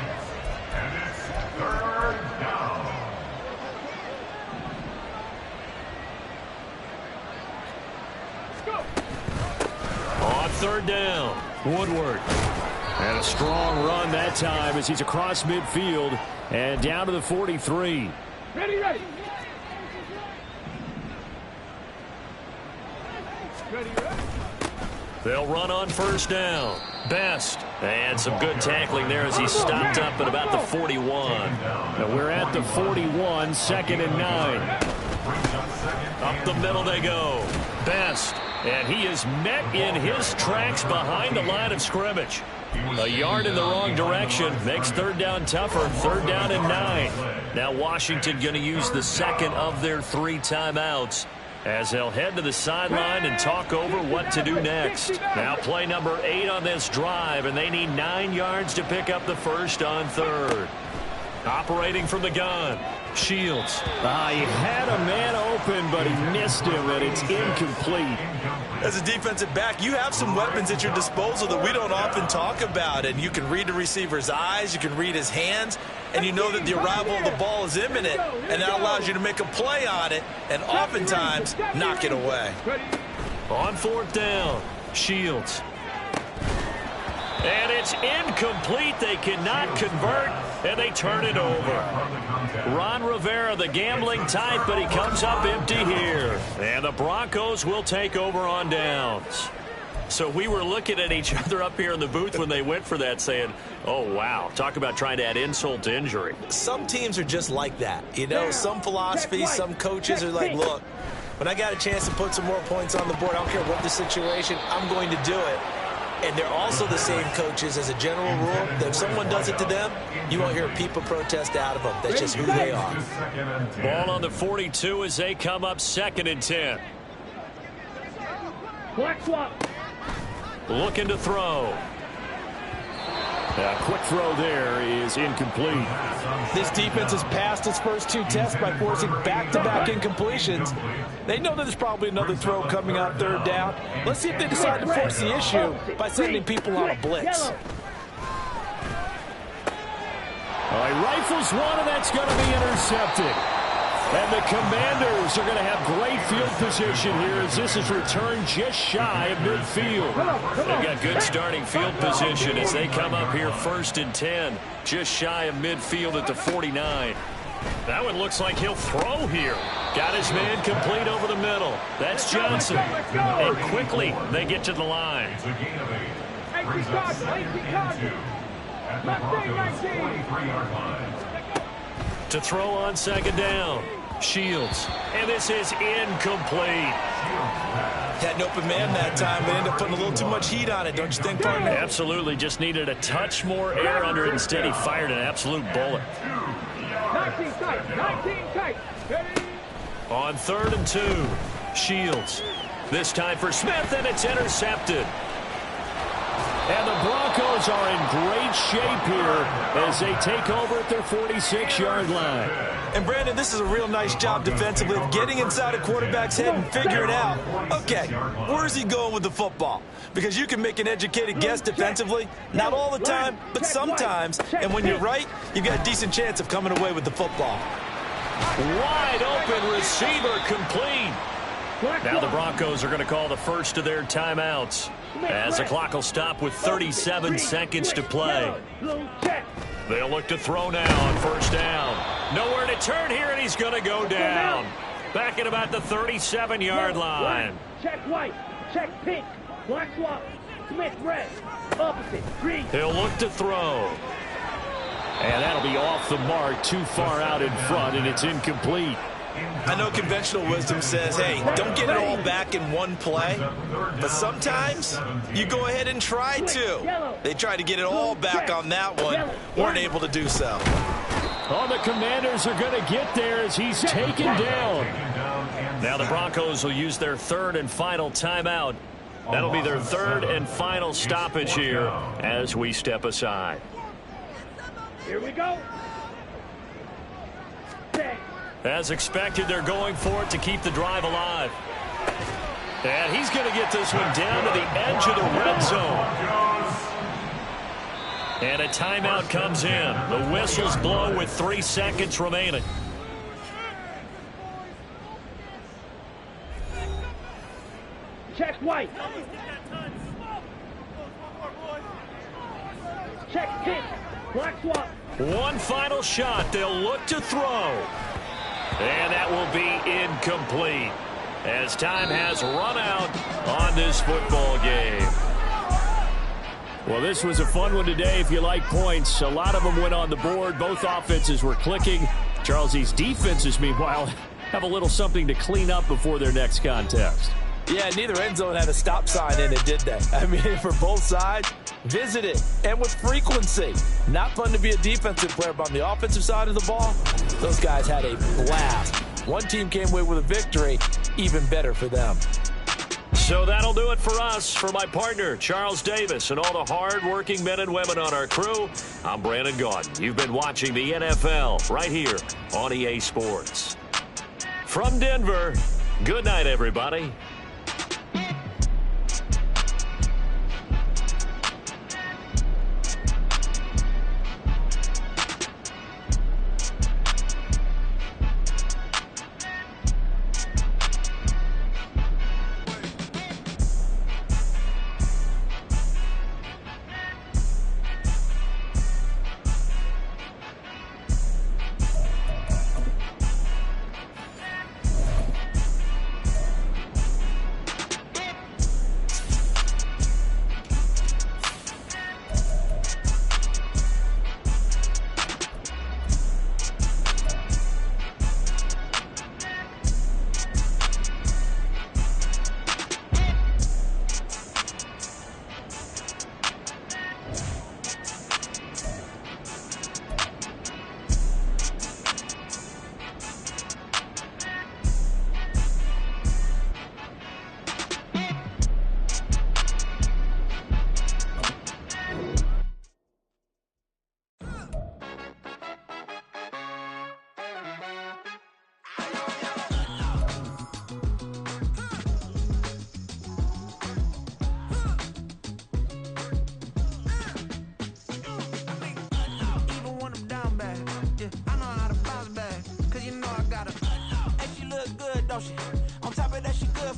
And it's 3rd down. On 3rd down, Woodward. And a strong run that time as he's across midfield and down to the 43. Ready, ready. Ready, ready. They'll run on 1st down. Best. And some good tackling there as he stopped up at about the 41. And we're at the 41, 2nd and 9. Up the middle they go. Best. And he is met in his tracks behind the line of scrimmage. A yard in the wrong direction makes 3rd down tougher. 3rd down and 9. Now Washington going to use the 2nd of their 3 timeouts as they'll head to the sideline and talk over what to do next. Now play number 8 on this drive, and they need 9 yards to pick up the 1st on 3rd. Operating from the gun, Shields. He had a man open, but he missed him, and it's incomplete. As a defensive back, you have some weapons at your disposal that we don't often talk about. And you can read the receiver's eyes, you can read his hands, and you know that the arrival of the ball is imminent, and that allows you to make a play on it and oftentimes knock it away. On 4th down, Shields. And it's incomplete. They cannot convert, and they turn it over. Ron Rivera, the gambling type, but he comes up empty here. And the Broncos will take over on downs. So we were looking at each other up here in the booth when they went for that saying, oh, wow, talk about trying to add insult to injury. Some teams are just like that. You know, some philosophies, some coaches are like, look, when I got a chance to put some more points on the board, I don't care what the situation, I'm going to do it. And they're also the same coaches as a general rule that if someone does it to them, you won't hear people protest out of them. That's just who they are. Ball on the 42 as they come up 2nd and 10. Black swap. Looking to throw. A quick throw there is incomplete. This defense has passed its first 2 tests by forcing back-to-back incompletions. They know that there's probably another throw coming on 3rd down. Let's see if they decide to force the issue by sending people on a blitz. He rifles one, and that's going to be intercepted. And the Commanders are going to have great field position here as this is returned just shy of midfield. They've got good starting field position as they come up here 1st and 10, just shy of midfield at the 49. That one looks like he'll throw here. Got his man complete over the middle. That's Johnson. And quickly they get to the line. To throw on 2nd down. Shields. And this is incomplete. Had an open man that time, but ended up putting a little too much heat on it, don't you think, partner? Absolutely. Just needed a touch more air under it. Instead, he fired an absolute bullet. 19 tight. On 3rd and 2, Shields. This time for Smith, and it's intercepted. And the Broncos are in great shape here as they take over at their 46-yard line. And, Brandon, this is a real nice job defensively of getting inside a quarterback's head and figuring out, okay, where's he going with the football? Because you can make an educated guess defensively, not all the time, but sometimes. And when you're right, you've got a decent chance of coming away with the football. Wide open receiver complete. Now the Broncos are going to call the first of their timeouts as the clock will stop with 37 seconds to play. They'll look to throw now on 1st down. Nowhere to turn here, and he's going to go down. Back at about the 37-yard line. Check white. Check pink. Black swap. Smith red. Opposite. Green. He'll look to throw. And that'll be off the mark, too far out in front, and it's incomplete. I know conventional wisdom says, hey, don't get it all back in one play. But sometimes you go ahead and try to. They tried to get it all back on that one. Weren't able to do so. Oh, the Commanders are going to get there as he's taken down. Now the Broncos will use their 3rd and final timeout. That'll be their 3rd and final stoppage here as we step aside. Here we go. As expected, they're going for it to keep the drive alive. And he's going to get this one down to the edge of the red zone. And a timeout comes in. The whistles blow with 3 seconds remaining. Check white. Check pink. Black swap. One final shot. They'll look to throw. And that will be incomplete as time has run out on this football game. Well, this was a fun one today if you like points. A lot of them went on the board. Both offenses were clicking. Charles, these defenses, meanwhile, have a little something to clean up before their next contest. Yeah, neither end zone had a stop sign in it, did they? I mean, for both sides, visit it, and with frequency. Not fun to be a defensive player, but on the offensive side of the ball, those guys had a blast. One team came away with a victory, even better for them. So that'll do it for us. For my partner, Charles Davis, and all the hard-working men and women on our crew, I'm Brandon Gaudin. You've been watching the NFL right here on EA Sports. From Denver, good night, everybody.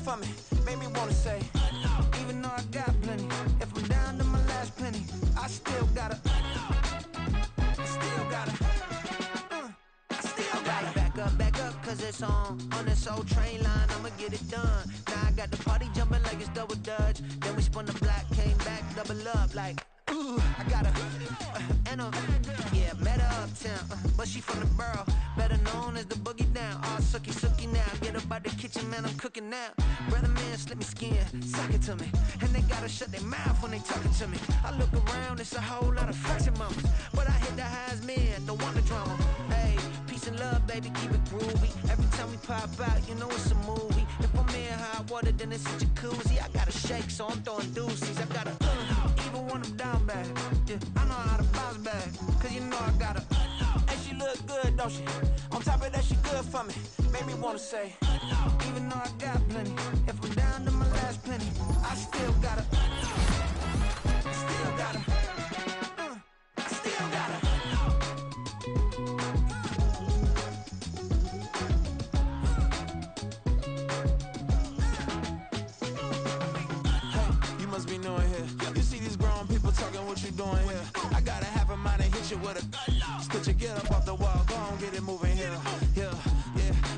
for me, made me wanna say, even though I got plenty, if I'm down to my last penny, I still gotta back up, cause it's on this old train line, I'ma get it done. Now I got the party jumping like it's double dutch. Then we spun the block, came back, double up like, ooh, I got a, yeah, met her uptown, but she from the borough, better known as the boogie down. All sucky now, get up out the kitchen, man, I'm cooking now. Brother man, slip me skin, suck it to me, and they gotta shut their mouth when they talking to me. I look around, it's a whole lot of flexing mamas, but I hit the highs men, don't want the drama. Hey, peace and love, baby, keep it groovy. Every time we pop out, you know it's a movie. If I'm in hot water, then it's a jacuzzi. I gotta shake, so I'm throwing deuces. I gotta, even when I'm down bad, yeah, I know how to bounce back, cause you know I gotta, and she look good, don't she? On top of that, she good for me, made me wanna say, even though I got plenty, if I'm down to my last penny, I still gotta, what you doing here? I gotta have a mind and hit you with a stitch you, get up off the wall, go on, get it moving here. Yeah,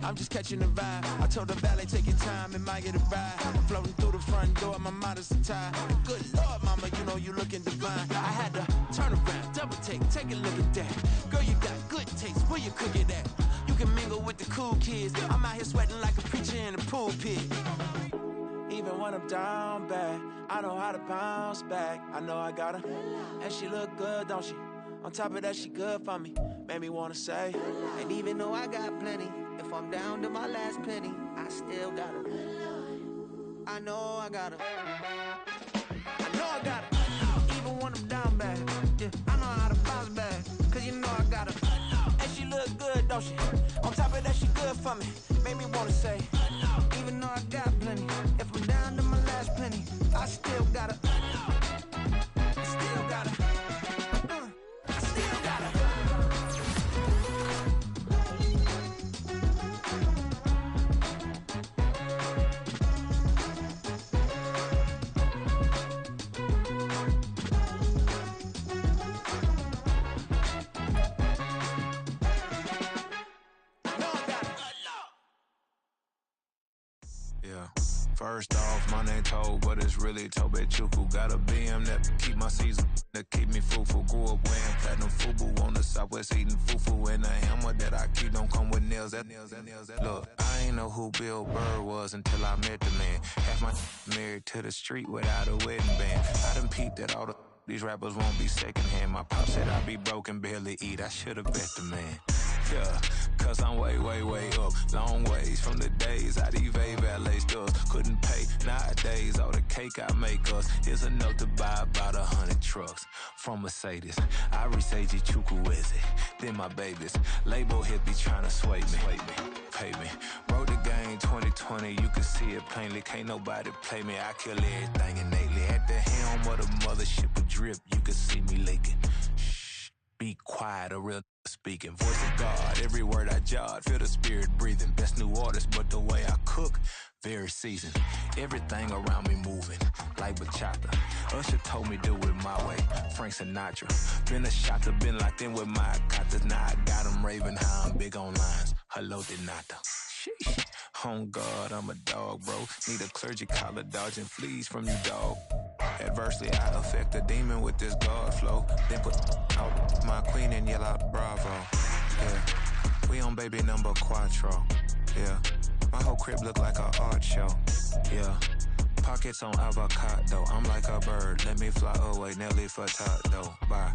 I'm just catching the vibe. I told the valet, take your time, it might get a ride. Floating through the front door, my mind is a tie. Good Lord, mama, you know you looking divine. I had to turn around, double take a look at that. Girl, you got good taste, where you cook it at? You can mingle with the cool kids. I'm out here sweating like a preacher in the pulpit. Even when I'm down bad, I know how to bounce back. I know I got her, and she look good, don't she? On top of that, she good for me, made me wanna say. And even though I got plenty, if I'm down to my last penny, I still got her. I know I got her. I know I got her. Even when I'm down bad, yeah, I know how to bounce back, cause you know I got her. And she look good, don't she? On top of that, she good for me, made me wanna say, even though I got plenty, if I'm down to my last penny, I still gotta, still gotta, still gotta. Yeah. First off, my name Toad, but it's really Tobe Chuku. Got a BM that keep my season, that keep me fruitful. Grew up wearing platinum FUBU on the southwest, eating fufu. And the hammer that I keep don't come with nails. Look, I ain't know who Bill Burr was until I met the man. Half my married to the street without a wedding band. I done peeped that all these rappers won't be secondhand. My pop said I'd be broken, barely eat. I should've bet the man. Yeah, cause I'm way up, long ways from the days I evade valet stores. Couldn't pay nowadays, all the cake I make us is enough to buy about 100 trucks from Mercedes. I resage Chukwueze, then my babies. Label hit be trying to sway me, pay me. Wrote the game 2020, you can see it plainly. Can't nobody play me, I kill everything innately. At the helm of the mothership with drip, you can see me leaking. Shh, be quiet, a real speaking. Voice of God, every word I jot, feel the spirit breathing. Best new artist, but the way I cook, very seasoned. Everything around me moving, like bachata. Usher told me do it my way, Frank Sinatra. Been a shotter, been locked in with my cotters. Now I got them raving how I'm big on lines. Hello, Denata. Sheesh. On God, I'm a dog, bro. Need a clergy collar, dodging fleas from you, dog. Adversely, I affect a demon with this God flow. Then put out my queen and yell out bravo. Yeah, we on baby number quattro. Yeah, my whole crib look like an art show. Yeah, pockets on avocado. I'm like a bird, let me fly away. Nelly Furtado, bye.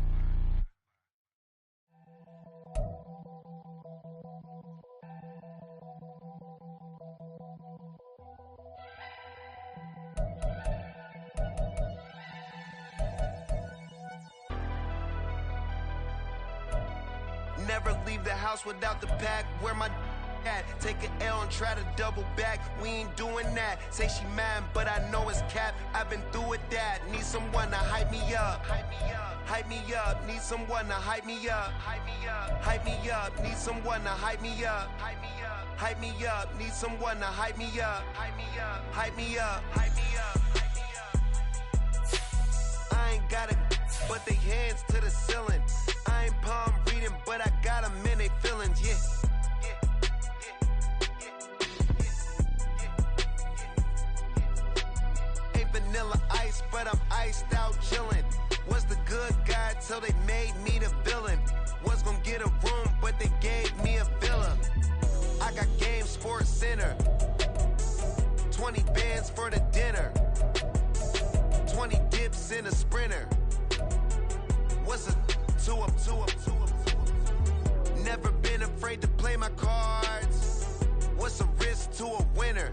Never leave the house without the pack. Where my at? Take an L and try to double back. We ain't doing that. Say she mad, but I know it's cap. I've been through with that. Need someone to hype me up. Hype me up. Need someone to hype me up. Hype me up, need someone to hype me up. Hype me up, hype me up, need someone to hype me up. Hype me up, hype me up, hype me up, hype me up. I ain't got it, but they hands to the ceiling. I ain't palm reading, but I got them in they feelings, yeah. Vanilla ice, but I'm iced out chillin'. Was the good guy till they made me the villain. Was gonna get a room, but they gave me a villa. I got game, Sports Center. 20 bands for the dinner. 20 dips in a sprinter. What's a 2 up, 2 up, 2 up, 2 up? Never been afraid to play my cards. What's a risk to a winner?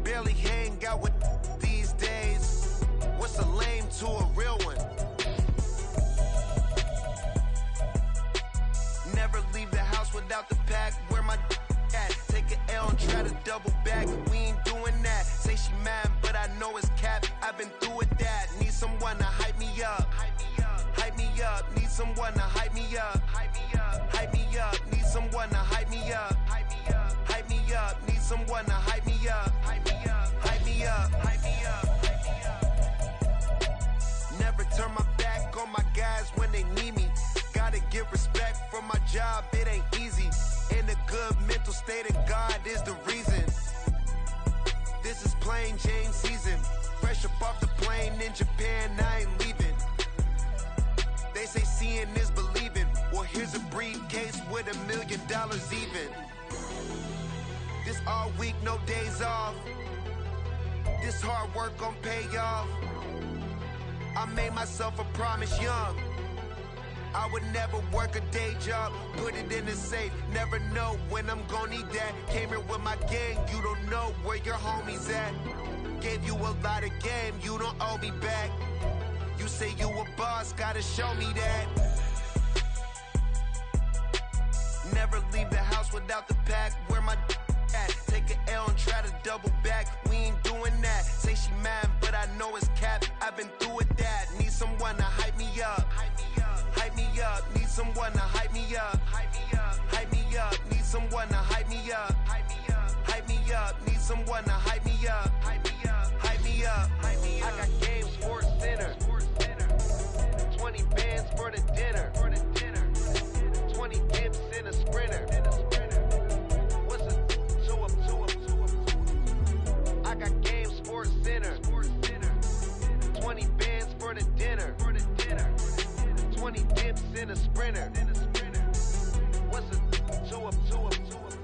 Barely hang out with these days. What's a lame to a real one? Never leave the house without the pack. Where my at? Take an L and try to double back. We ain't doing that. Say she mad, but I know it's cap. I've been through with that. Need someone to hype me up. Hype me up. Hype me up. Need someone to hype me up. Hype me up. Hype me up. Need someone to hype me up. Hype me up. Hype me up. Need someone to hype me up. Hype me up. Hype me up. Hype me up. Hype me up. Never turn my back on my guys when they need me. Gotta give respect for my job, it ain't easy. In a good mental state of God is the reason. This is plain Jane season. Fresh up off the plane in Japan, I ain't leaving. They say seeing is believing. Well, here's a briefcase with $1 million even. This all week, no days off. This hard work gon' pay off. I made myself a promise young. I would never work a day job, put it in the safe. Never know when I'm gon' need that. Came here with my gang, you don't know where your homies at. Gave you a lot of game, you don't owe me back. You say you a boss, gotta show me that. Never leave the house without the pack. Where my at? Take an L and try to double back. We ain't doing that. Say she mad, but I know it's cap. I've been through with that. Need someone to hype me up. Hype me up. Hype me up. Need someone to hype me up. Hype me up. Hype me up. Need someone to hype me up. Hype me up. Hype me up. Need someone to hype me up. Hype me up. Hype me up. Hype me up. I got game, Sports Center. 20 bands for the dinner. 20 dips in a sprinter. What's a 2 up, 2 up, 2 up? I got game, Sports Center. 20 bands for the dinner. 20 dips in a sprinter. What's a 2 up, 2 up, 2 up?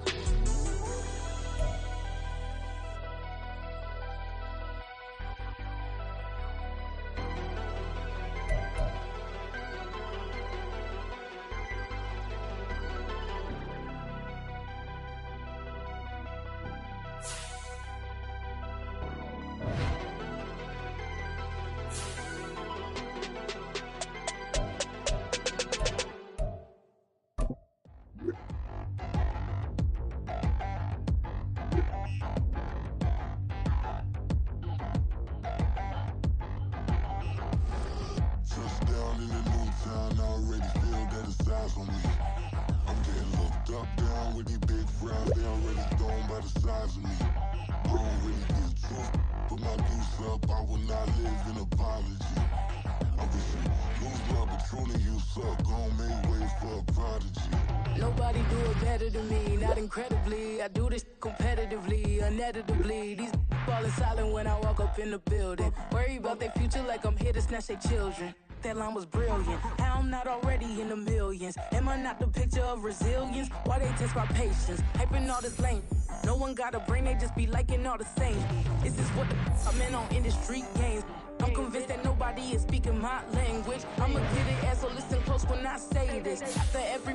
Nobody do it better than me, not incredibly. I do this competitively, uneditably. These falling silent when I walk up in the building. Worry about their future like I'm here to snatch their children. That line was brilliant. How I'm not already in the millions? Am I not the picture of resilience? Why they test my patience? Hyping all this lame. No one got a brain, they just be liking all the same. Is this what the I'm in on industry games? I'm convinced that nobody is speaking my language. I'ma get it as so listen close when I say this. After every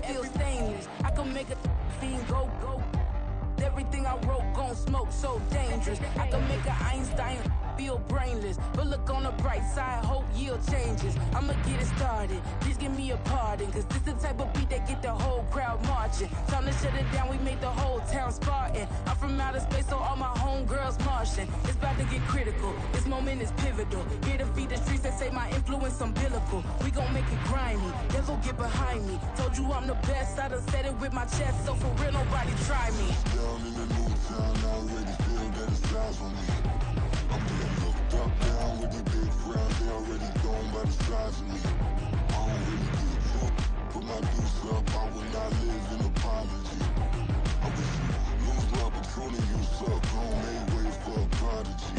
feel stainless. I can make a fiend go. Everything I wrote gon' smoke so dangerous. I can make an Einstein feel brainless. But look on the bright side, hope yield changes. I'ma get it started, please give me a pardon. Cause this the type of beat that get the whole crowd marching. Time to shut it down, we made the whole town Spartan. I'm from outer space, so all my homegirls Martian. It's about to get critical, this moment is pivotal. Here to feed the streets that say my influence umbilical. We gon' make it grimy, never get behind me. Told you I'm the best, I done said it with my chest. So for real, nobody try me. Down in the new town, I already feel that it's time for me. I'm getting looked up, down with the big crowd. They already gone by the size of me. I don't really give a fuck. Put my deuce up, I will not live in apology. I wish you lose the opportunity, you suck. Don't make way for a prodigy.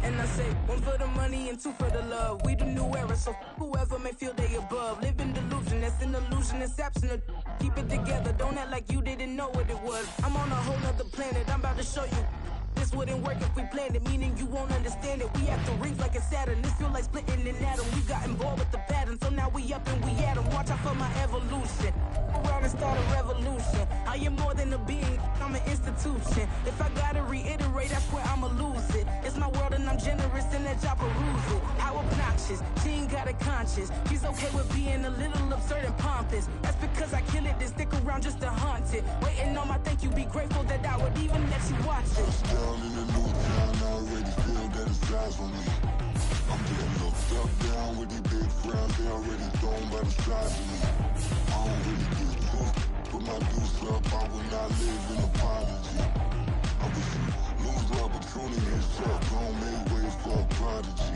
And I say, one for the money and two for the love. We the new era, so whoever may feel they above. Live in delusion, that's an illusion, that's absent. Keep it together, don't act like you didn't know what it was. I'm on a whole nother planet, I'm about to show you. This wouldn't work if we planned it, meaning you won't understand it. We have the rings like a Saturn, this feel like splitting an atom. We got involved with the pattern, so now we up and we at 'em. Watch out for my evolution, around and start a revolution. I am more than a being, I'm an institution. If I gotta reiterate, that's where I'ma lose it. It's my world and I'm generous and that y'all peruse it. How obnoxious, she ain't got a conscience. She's okay with being a little absurd and pompous. That's because I kill it, then stick around just to haunt it. Waiting on my thank you, be grateful that I would even let you watch it. Down in the new town, I already feel that it's time for me. I'm getting looked up, down with the big crowd. They already gone by the size of me. I don't really give a fuck. Put my deuce up, I will not live in apology. I wish you lose the opportunity, you suck. Don't make way for a prodigy.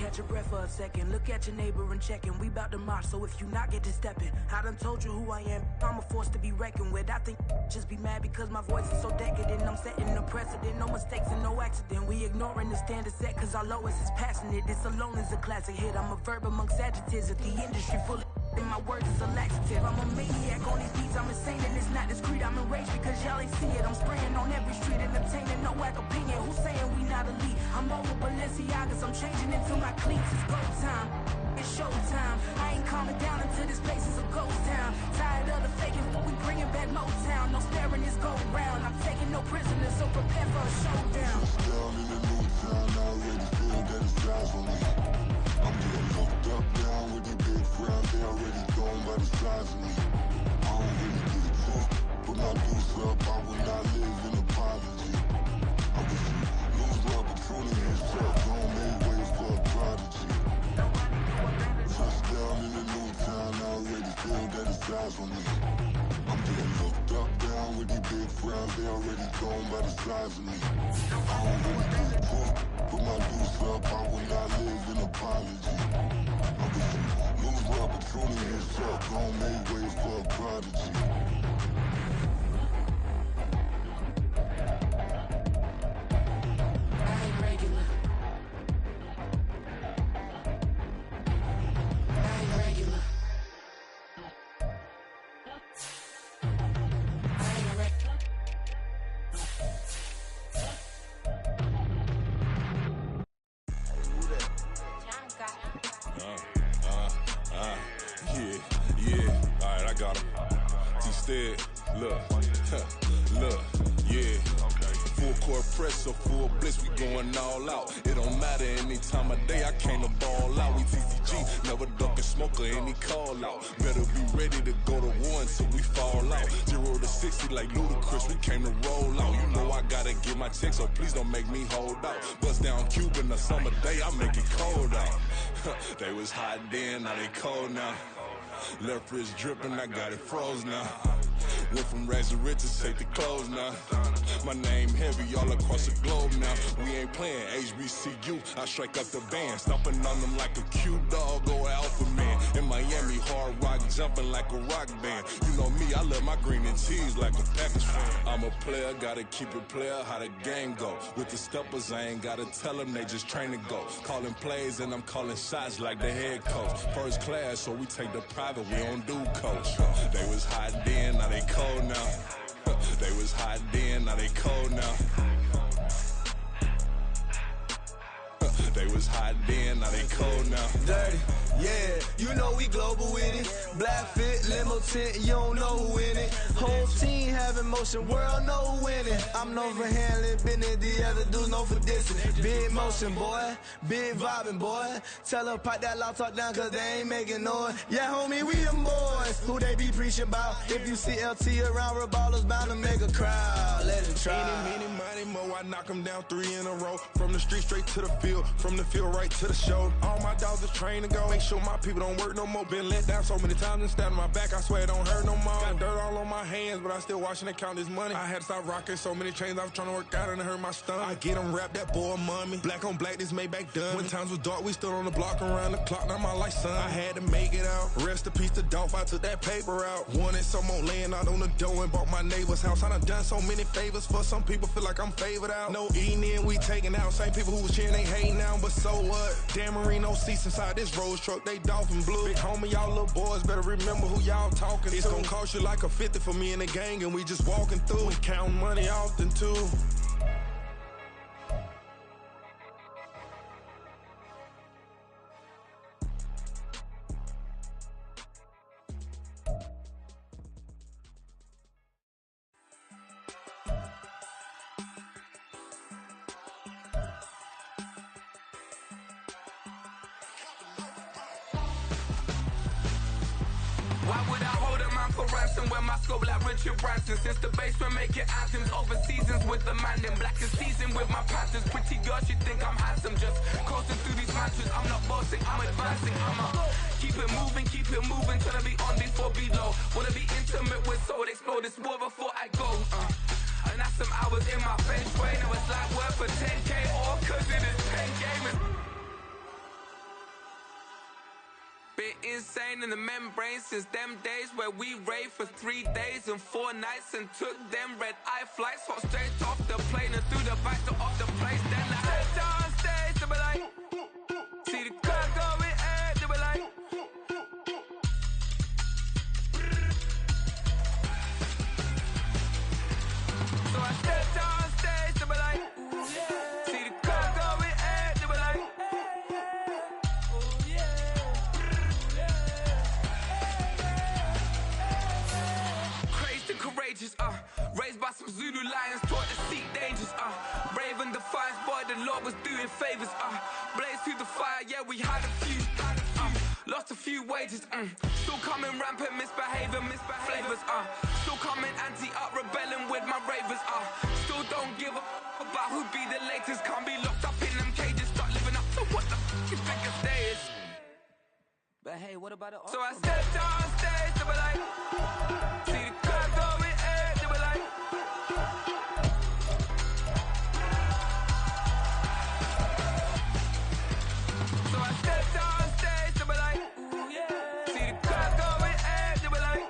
Catch your breath for a second, look at your neighbor and check in. We bout to march, so if you not get to stepping, I done told you who I am. I'm a force to be reckoned with. I think just be mad because my voice is so decadent. I'm setting the precedent, no mistakes and no accident. We ignoring the standard set cause our lowest is passionate. This alone is a classic hit. I'm a verb amongst adjectives. If the industry full of and my words is a laxative. I'm a maniac on these beats, I'm insane and it's not discreet. I'm enraged because y'all ain't see it. I'm spraying on every street, entertaining, no whack opinion. Who's saying we not elite? I'm over Balenciagas, I'm changing into my cleats. It's go time, it's showtime. I ain't calming down until this place is a ghost town. Tired of the faking, we bringing back Motown. No sparing this go round. I'm taking no prisoners, so prepare for a showdown. Down in the new town, I already feel that it's time for me. I'm getting looked up, down with the big crowd. They already gone by the size of me. I don't really give a fuck. Put my deuce up, I will not live in apology. I wish you lose the opportunity, you suck. Don't make way for a prodigy. Just down in the new town, I already feel that it's time for me. I'm getting looked up, down with the big crowd. They already gone by the size of me. I don't really give a fuck. Put my deuce up, I will not live in apology. I wish you lose the opportunity, you suck. Don't make way for a prodigy. So full bliss, we going all out. It don't matter any time of day, I came to ball out. We TCG, never duck a smoker, any call out. Better be ready to go to war until we fall out. 0 to 60 like Ludacris, we came to roll out. You know I gotta get my check, so please don't make me hold out. Bust down Cuban a summer day, I make it cold out. They was hot then, now they cold now. Left wrist dripping, I got it froze now. Went from rags to riches, take the clothes now. My name heavy all across the globe now. We ain't playing HBCU, I strike up the band. Stomping on them like a cute dog or alpha man. In Miami, hard rock jumping like a rock band. You know me, I love my green and cheese like a Packers fan. I'm a player, gotta keep it player, how the game go. With the steppers, I ain't gotta tell them, they just train to go. Calling plays and I'm calling shots like the head coach. First class, so we take the private, we don't do coach. They was hot then, now they cold now. They was hot then, now they cold now. They was hot then, now they cold now. Dirty, yeah, you know we global with it. Black fit, limo tint, you don't know who in it. Whole team having motion, world no winning. I'm known for handling business, the other dudes known for dissing. Big motion, boy, big vibing, boy. Tell her pipe that loud talk down, cause they ain't making noise. Yeah, homie, we them boys. Who they be preaching about? If you see LT around, Reballo's bound to make a crowd. Let it try. Eeny, meeny, miny, mo, I knock them down 3 in a row. From the street straight to the field, from the field right to the show. All my dogs are trained to go. Make sure my people don't work no more. Been let down so many times and stabbed my back. I swear it don't hurt no more. Got dirt all on my hands, but I still watching and count this money. I had to stop rocking so many chains. I was trying to work out and it hurt my stomach. I get them wrapped, that boy mommy. Black on black, this Maybach done. When times was dark, we stood on the block around the clock. Now my life, son. I had to make it out. Rest in peace to Dolph. I took that paper out. Wanted some more laying out on the dough and bought my neighbor's house. I done done so many favors for some people. Feel like I'm favored out. No eating in, we taking out. Same people who was cheering, they hating now. But so what? Dan Marino seats inside this Rolls truck. They Dolphin blue. Big homie, y'all little boys better remember who y'all talking to. It's gonna cost you like a 50 for me and the gang, and we just walking through and counting money often too. Why would I hold a man for ransom when my scope like Richard Branson? Since the basement making anthems over seasons with the man, then black is seasoned with my patterns. Pretty girls, you think I'm handsome, just coasting through these matches. I'm not bossing, I'm advancing, keep it moving, trying to be on before below. Wanna be intimate with soul, explode this war before I go. And that's some hours in my bench way. Now it's like work for 10K or cause it is 10 gamers. Been insane in the membrane since them days where we raved for 3 days and 4 nights and took them red eye flights, hot straight off the plane and through the back door of the place. Then I stepped on stage, they were like, see the crowd going ahead, they were like, so I stepped on stage, they were like, see the crowd going ahead, they were like, courageous, raised by some Zulu lions, taught to seek dangers, brave and defiant, boy, the Lord was doing favors, blaze through the fire, yeah, we had a few, lost a few wages, still coming rampant, misbehaving, flavors, still coming anti-up, rebelling with my ravers, still don't give a about who be the latest, can't be locked up in them cages, start living up to what the f you think a day is. But hey, what about it? So I stepped on stage, they were like, see the crowd going ahead, they were like, so I stepped on stage, they were like, see the crowd going ahead, they were like,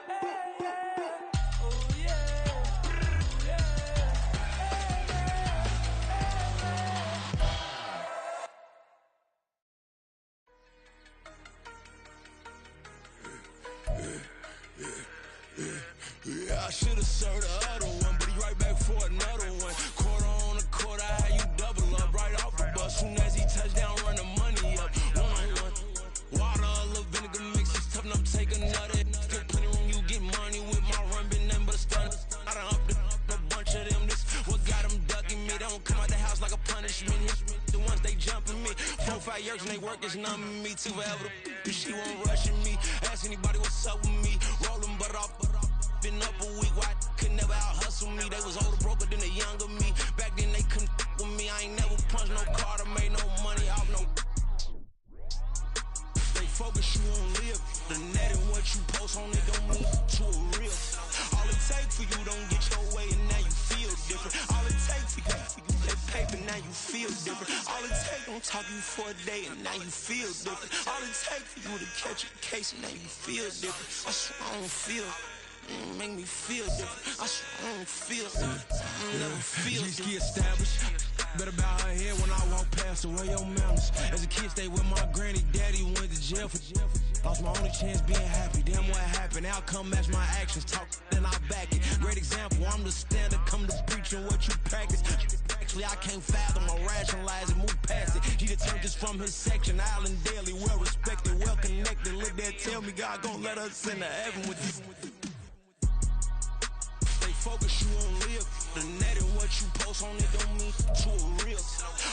Yeah, I should've served the other one, but he right back for another one. Quarter on a quarter, how you double up right off the bus. Soon as he touch down, run the money up. 1-on-1. Water, a little vinegar mix, it's tough enough to take another. Still plenty room, you get money with my run, been nothing but a stunner. I done up a bunch of them, this what got them ducking me. They don't come out the house like a punishment. The ones they jumping me. 4-5 years and they work is numbing me. Too forever, she won't rushing me. Ask anybody what's up with me. Rollin' butter off. Been up a week, why could never out hustle me? They was older, broker than the younger me. Back then they couldn't with me. I ain't never punched no card or made no money off no. They focus you on live. The net and what you post on it don't mean to a real. All it takes for you don't get your way and now you feel different. All it takes for you that paper, now you feel different. All it takes don't talk you for a day and now you feel different. All it takes for you to catch a case and now you feel different. I swear I don't feel. Make me feel different. I swear I don't feel different. I never feel different. Get established. Better bow her head when I walk past the way your manners. As a kid, stayed with my granny. Daddy went to jail for lost my only chance being happy. Damn, what happened? Outcome match my actions. Talk, then I back it. Great example. I'm the standard. Come to preaching what you practice. Actually, I can't fathom or rationalize and move past it. He determined this from his section. Island daily, well respected, well connected. Look there, tell me God gon' let us into heaven with this. focus, you won't live. The net and what you post on it don't mean to a real.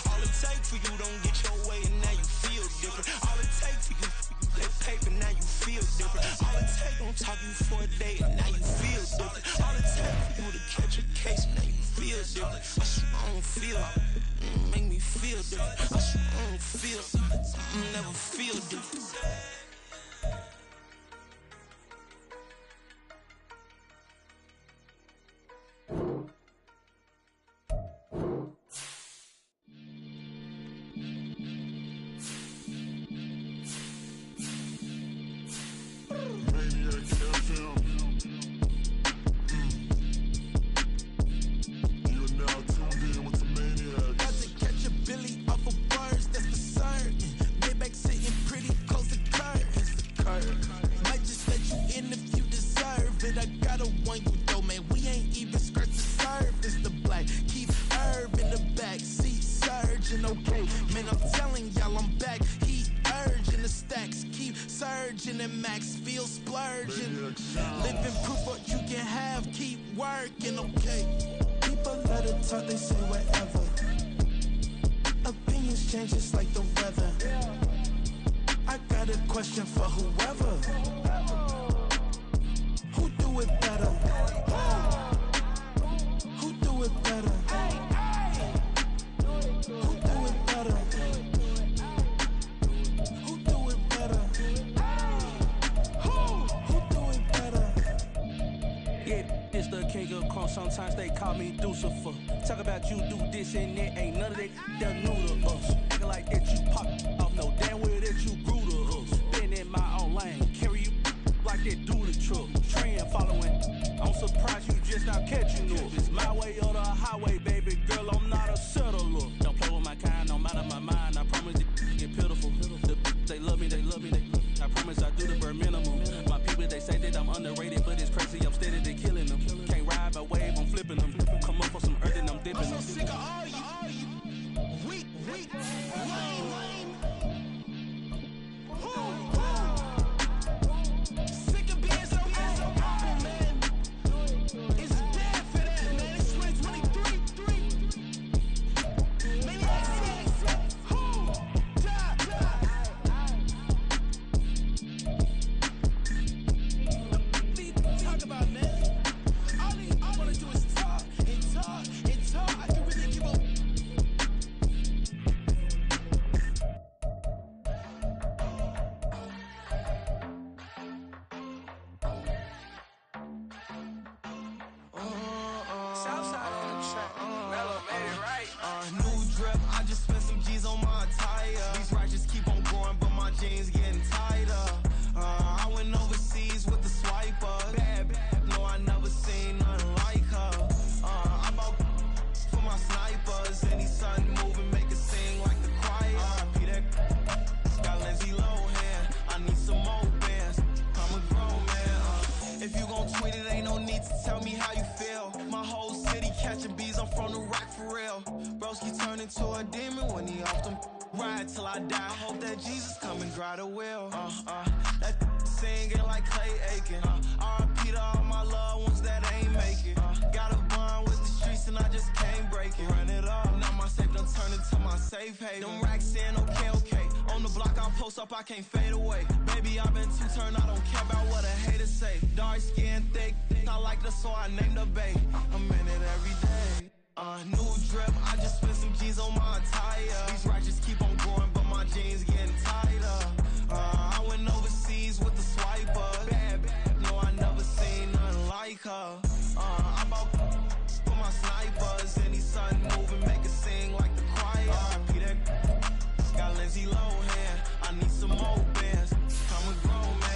All it take for you don't get your way and now you feel different. All it take for you that paper, now you feel different. All it take don't talk you for a day and now you feel different. All it take for you to catch a case and now you feel different. I don't feel make me feel different. I don't feel never feel different. Sometimes they call me Lucifer. Talk about you do this and that, ain't none of that new to us. Acting like that you pop off, no damn well that you grew to us. Been in my own lane, carry you like that do the truck. Trend following, I'm surprised you just not catching up. It's my way or the highway, baby girl, I'm not a settler. Don't play with my kind, I'm out of my mind. I promise it get pitiful. They love me, I promise I do the bare minimum. My people, they say that I'm underrated, but it's crazy, I'm steady, they killing them. Can't ride a wave, I'm flipping them. Come up for some earth and I'm dipping them. I'm so sick of all you weak, lame. Sick of being so old, man. It's dead for that, man. It's 2023. Maybe talk about, man. All I wanna do is talk and talk and talk. I can really give up. Southside on the track. Mellow made it right. New drip, I just spent some G's on my attire. These righteous keep on going, but my jeans getting tighter. I went overseas with the swiper. Bad, no, I never seen nothing like her. I bought for my snipers. Any sun moving, make it sing like the choir. Peter got Lindsay Lohan. I need some more bands. I'm a grown man. If you gon' tweet it, ain't no need to tell me how you feel. My whole city catching bees, I'm from the rock for real. Broski turned into a demon when he off them. Ride till I die. Hope that Jesus come and dry the wheel. That singing like Clay Aiken. R.I.P. to all my loved ones that ain't make it. Got a bond with the streets and I just can't break it. Run it up, now my safe done turned into my safe haven. Them racks in, okay. On the block I post up, I can't fade away. Baby, I've been too turned, I don't care about what a hater say. Dark skin, thick, I like the so I named the bay. I'm in it every day. New drip, I just spent some G's on my attire. These righteous keep on going, but my jeans getting tighter. I went overseas with the swiper. Bad, no, I never seen nothing like her. I bought for my snipers. Any sun moving, make it sing like the choir. Peter got Lindsay Lohan. I need some more bands. I'm a grown man.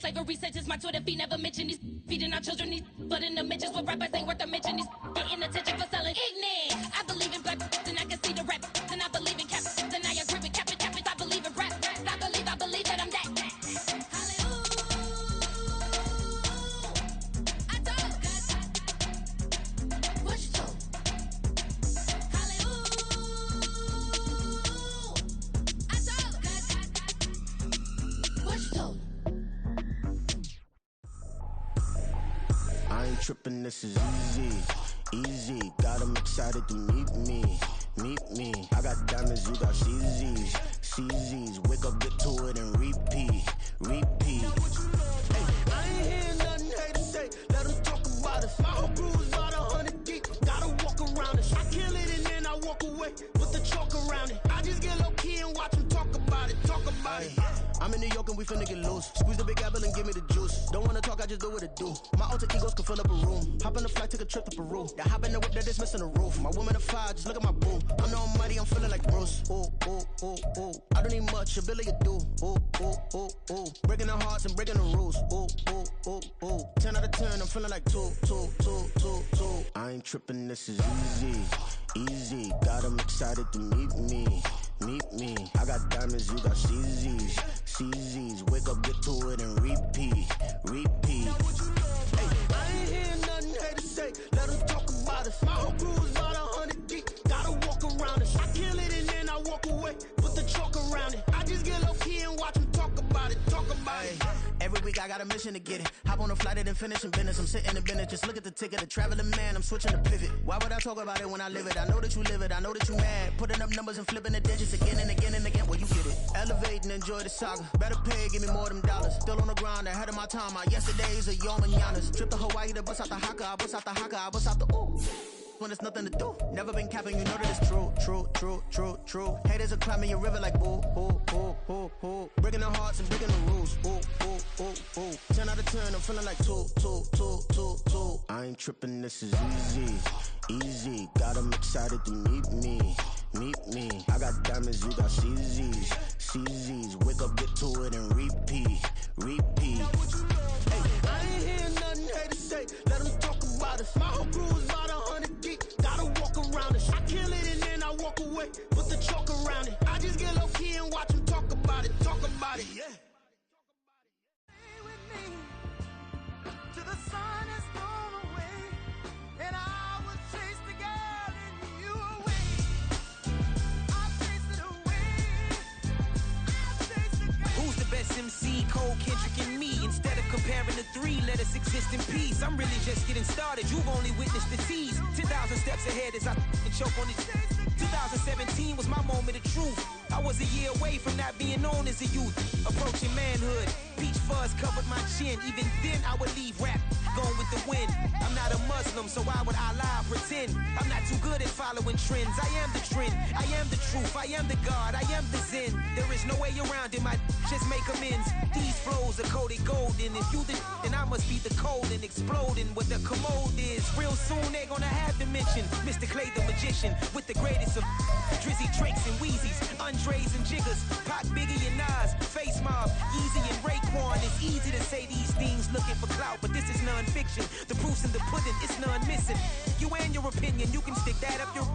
when slavery sentenced my Twitter feed. Never mention these feeding our children. These but in the mentions with rappers ain't worth a mention. These getting attention for selling ignorant. I believe in black and I can see the rap. And I believe in cap. And I agree with cap. I believe in rap. I believe that I'm that. I ain't tripping, this is easy, easy. Got 'em excited to meet me. I got diamonds, you got CZs. Wake up, get to it, and repeat. Hey, I ain't hearing nothing haters say. Let them talk about us. My whole crew is about 100 deep. Gotta walk around us. I kill it and then I walk away with the chalk around it. I just get low key and watch them talk about it. I'm in New York and we finna get loose. Squeeze the big apple and give me the juice. Don't wanna talk, I just do what it do. My alter egos can fill up a room. Hop on the flight, take a trip to Peru. Yeah, hop in the whip that is missing the roof. My woman a fire, just look at my boo. I'm the almighty, I'm feeling like Bruce. Ooh. I don't need much, ability to do. Ooh. Breaking the hearts and breaking the rules. Ooh. 10 out of 10, I'm feeling like two. I ain't tripping, this is easy. Got 'em excited to meet me. I got diamonds, you got CZs. Wake up, get to it, and repeat. Hey, I ain't hearing nothing haters say. Let them talk about us. My whole crew is about 100 deep. Gotta walk around us. I kill it and then I walk away. Put the chalk around it. I just get low key and watch them talk about it. Every week I got a mission to get it. Hop on a flight and then finish in business. I'm sitting in business, just look at the ticket. A traveling man, I'm switching to pivot. Why would I talk about it when I live it? I know that you live it, I know that you mad. Putting up numbers and flipping the digits again and again and again. Well, you get it. Elevate and enjoy the saga. Better pay, give me more of them dollars. Still on the grind, ahead of my time. My yesterdays are your mananas. Trip to Hawaii to bust out the haka. I bust out the haka, I bust out the ooh. When there's nothing to do. Never been capping, you know that it's true. Haters are climbing your river like boo. Breaking the hearts and breaking the rules. Ooh. 10 out of 10, I'm feeling like two. I ain't tripping, this is easy. Got 'em excited to meet me. I got diamonds, you got CZs. Wake up, get to it, and repeat. Hey, I ain't hearing nothing haters say. Let them talk about us. My whole crew is about 100 deep. Gotta walk around us. I kill it and then I walk away. Put the chalk around it. I just get low key and watch them talk about it. Yeah. Stay with me till the sun is gone away, and I will chase the girl in you away. I'll chase it away. Who's the best MC? Cole, Kendrick, and me. Instead of comparing the three, let us exist in peace. I'm really just getting started. You've only witnessed the tease. 10,000 steps ahead as I choke on these. 2017 was my moment of truth. I was a year away from not being known as a youth. Approaching manhood, peach fuzz covered my chin. Even then I would leave rap, going with the wind. I'm not a Muslim, so why would I lie or pretend? I'm not too good at following trends. I am the trend, I am the truth, I am the God, I am the Zen. There is no way around it, just make amends. These flows are coated golden. If you then I must be the cold and exploding what the commode is. Real soon they're gonna have to mention Mr. Clay the magician with the greatest of Drizzy, Drakes, and Wheezies, Andres and Jiggers, Pac, Biggie, and Nas, Face Mob, Easy and Raekwon. It's easy to say these things looking for clout, but this is non-fiction. The proof's in the pudding, it's none missing. You and your opinion, you can stick that up your.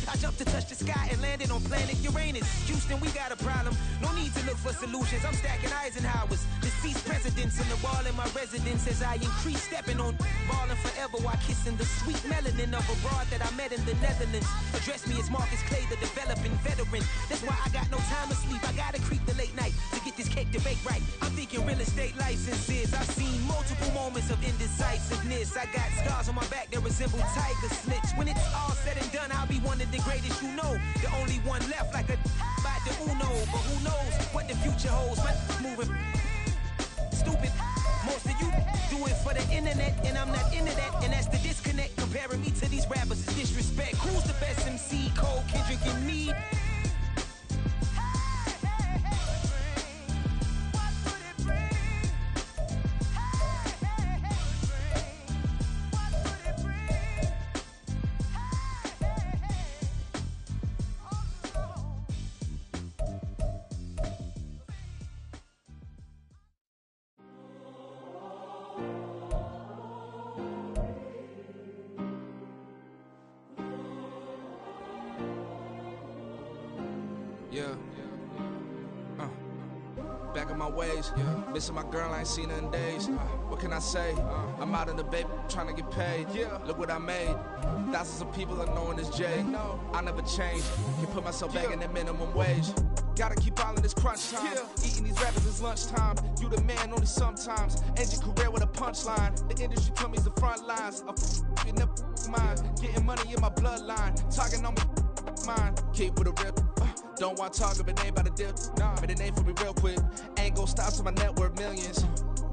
I jumped to touch the sky and landed on planet Uranus. Houston, we got a problem. No need to look for solutions. I'm stacking Eisenhower's. Deceased presidents in the wall in my residence as I increase stepping on ballin' forever while kissing the sweet melanin of a broad that I met in the Netherlands. Address me as Marcus Clay, the developing veteran. That's why I got no time to sleep. I gotta creep the late night to get this cake to bake right. I'm thinking real estate licenses. I've seen multiple moments of indecisiveness. I got scars on my back that resemble tiger slits. When it's all said and done, I'll be one of the greatest you know. The only one left like a by the Uno. But who knows what the future holds? My moving stupid. Most of you do it for the internet, and I'm not into that. And that's the disconnect. Comparing me to these rappers is disrespect. Who's the best MC? Cole, Kendrick, and me. on my ways. Missing my girl, I ain't seen her in days. What can I say? I'm out in the baby, trying to get paid. Look what I made. Thousands of people are knowing this Jay. I never change. Can put myself back in that minimum wage. Gotta keep all in this crunch time. Eating these rappers is lunchtime. You the man only sometimes. End your career with a punchline. The industry told me the front lines. You never mine. Getting money in my bloodline. Talking on me mine. Keep with a rip. Don't want to talk if it ain't about a dip. But it ain't for me real quick. Ain't gon' stop till my net worth millions.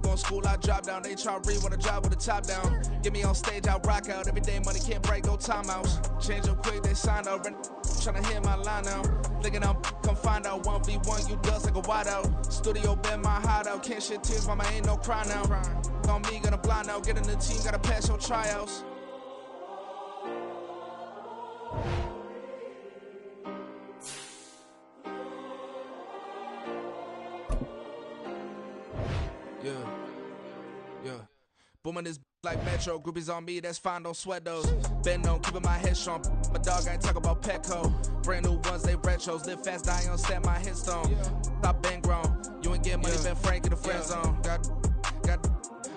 Going school, I drop down. They try to read when I drive with the top down. Get me on stage, I rock out. Every day money can't break, no timeouts. Change up quick, they sign up. Tryna hear my line now. Thinking I'm come find out 1v1, you dust like a wideout. Studio been my hideout. Can't shed tears, mama ain't no cry now. On me, gonna blind out. Get in the team, gotta pass your tryouts. Yeah. Booming this like Metro, groupies on me, that's fine, don't sweat those. Been on, keeping my head strong. My dog ain't talk about Petco. Brand new ones, they retros. Live fast, die on, stand my headstone. Stop been grown. You ain't get money, been frank in the friend zone.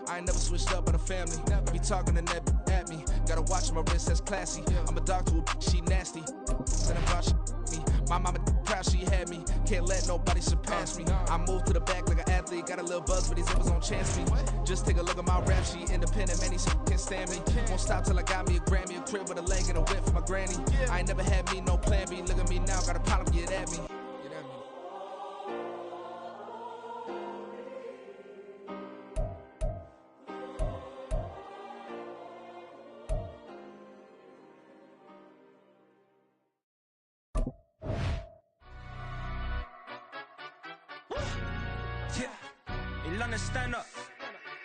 I ain't never switched up on the family. Be talking to that at me. Gotta watch my wrist, that's classy. I'm a dog to a she nasty. Said about me. My mama proud she had me. Can't let nobody surpass me. I move to the back like an athlete. Got a little buzz, but these zippers don't chance me. Just take a look at my rap sheet. Independent, man, these can't stand me. Won't stop till I got me a Grammy, a crib with a leg and a whip for my granny. I ain't never had me no plan B. Look at me now, got a problem, get at me. Stand up.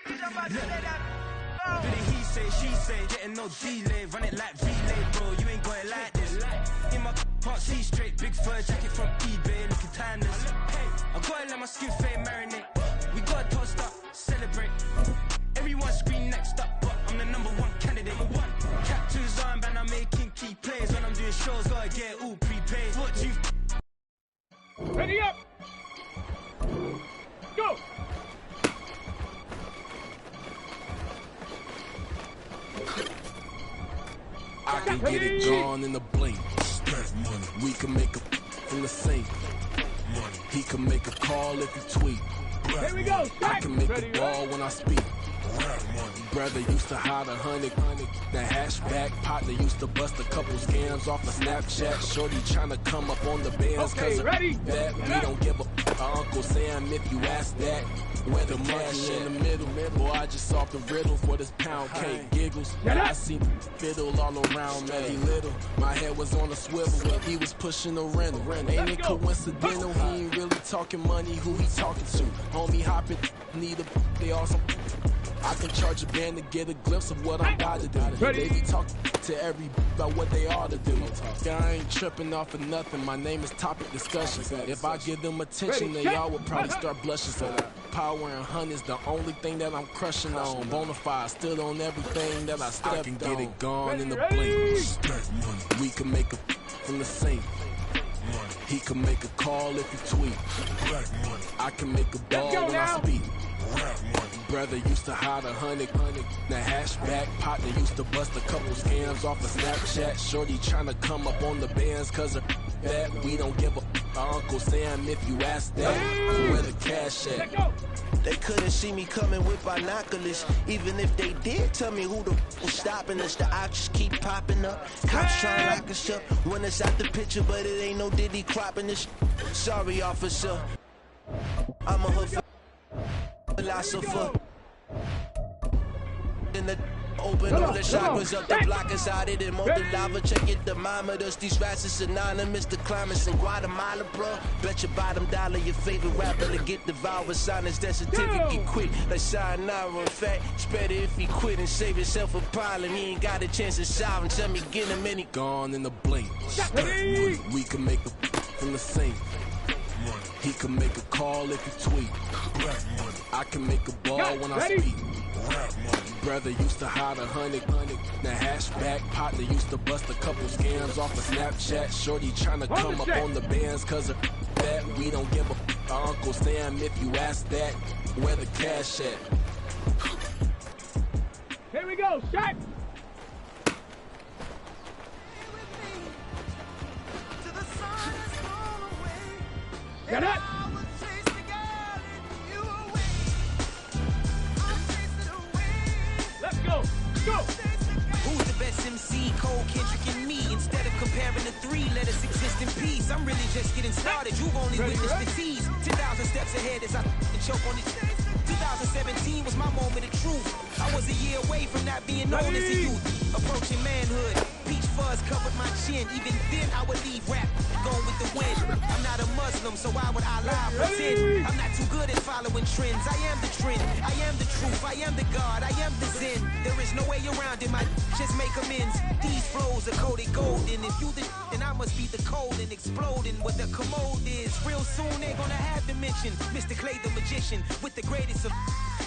Look. Do the he say, she say, getting no delay, run it like relay, bro. You ain't got it like this. In my can't see straight, big fur jacket from eBay, looking timeless. I gotta let my skin fade marinate. We gotta toast up, celebrate. Everyone scream next up, but I'm the #1 candidate. Captain's armband, I'm making key plays. When I'm doing shows, gotta get all prepaid. What you? Ready up. Go. I can get it gone in a blink. We can make a from the sink. He can make a call if you tweet. Here we go. I can make a ball when I speak. Brother used to hide 100. The hashback partner used to bust a couple scams off of Snapchat. Shorty tryna come up on the bands cause of that. We don't give a Uncle Sam if you ask that. Where the money in the middle, boy, I just solved the riddle for this pound cake. Giggles, I seen fiddle all around me. He little, my head was on a swivel. He was pushing a rental. Ain't it coincidental? He ain't really talking money. Who he talking to? Homie hopping, need a. They also. I can charge a band to get a glimpse of what I'm about to do. They be talking to every about what they ought to do. I ain't tripping off of nothing. My name is topic discussion. If I give them attention, then y'all would probably start blushing. So power and hunt is the only thing that I'm crushing on. Bonafide stood on everything that I stepped on. I can get it gone in the blink. We can make a from the sink. He can make a call if you tweet. I can make a ball when I speak. Brother used to hide 100. The hashback partner used to bust a couple scams off of Snapchat. Shorty tryna come up on the bands cause of that. We don't give a Uncle Sam if you ask that. Where the cash at? They couldn't see me coming with binoculars. Even if they did tell me who the was stopping us, the options keep popping up. Cops trying to lock us up when it's out the picture, but it ain't no Diddy cropping this. Sorry, officer. I'm a hood philosopher. In the open, all the chakras up, the block inside it, and molten lava. Check your thermometers. These rats is synonymous to climates in Guatemala, bro. Bet your bottom dollar your favorite rapper to get devoured. Sign his death certificate quick, like sayonara. In fact, it's better if he quit and save himself a pile, and he ain't got a chance to solve. And tell me, get him any gone in the blink. We can make a from the sink. He can make a call if you tweet. I can make a ball when I speak. Brother used to hide 100. The hashback partner used to bust a couple scams off of Snapchat. Shorty tryna come up on the bands cause of that. We don't give a our uncles. Damn, if you ask that, where the cash at? Here we go, shot! Get up! Let's go! Go! Who's the best MC? Cole, Kendrick, and me. Instead of comparing the three, let us exist in peace. I'm really just getting started. You've only witnessed the tease. 10,000 steps ahead as I choke on it. 2017 was my moment of truth. I was a year away from not being known as a youth. Approaching manhood. Peach fuzz covered my chin. Even then I would leave rap going with the wind. I'm not a Muslim, so why would I lie pretend? I'm not too good at following trends. I am the trend. I am the truth. I am the God. I am the Zen. There is no way around it. My just make amends. These flows are coated golden. If you the then I must be the cold and exploding what the commode is. Real soon they're gonna have to mention Mr. Clay the magician with the greatest of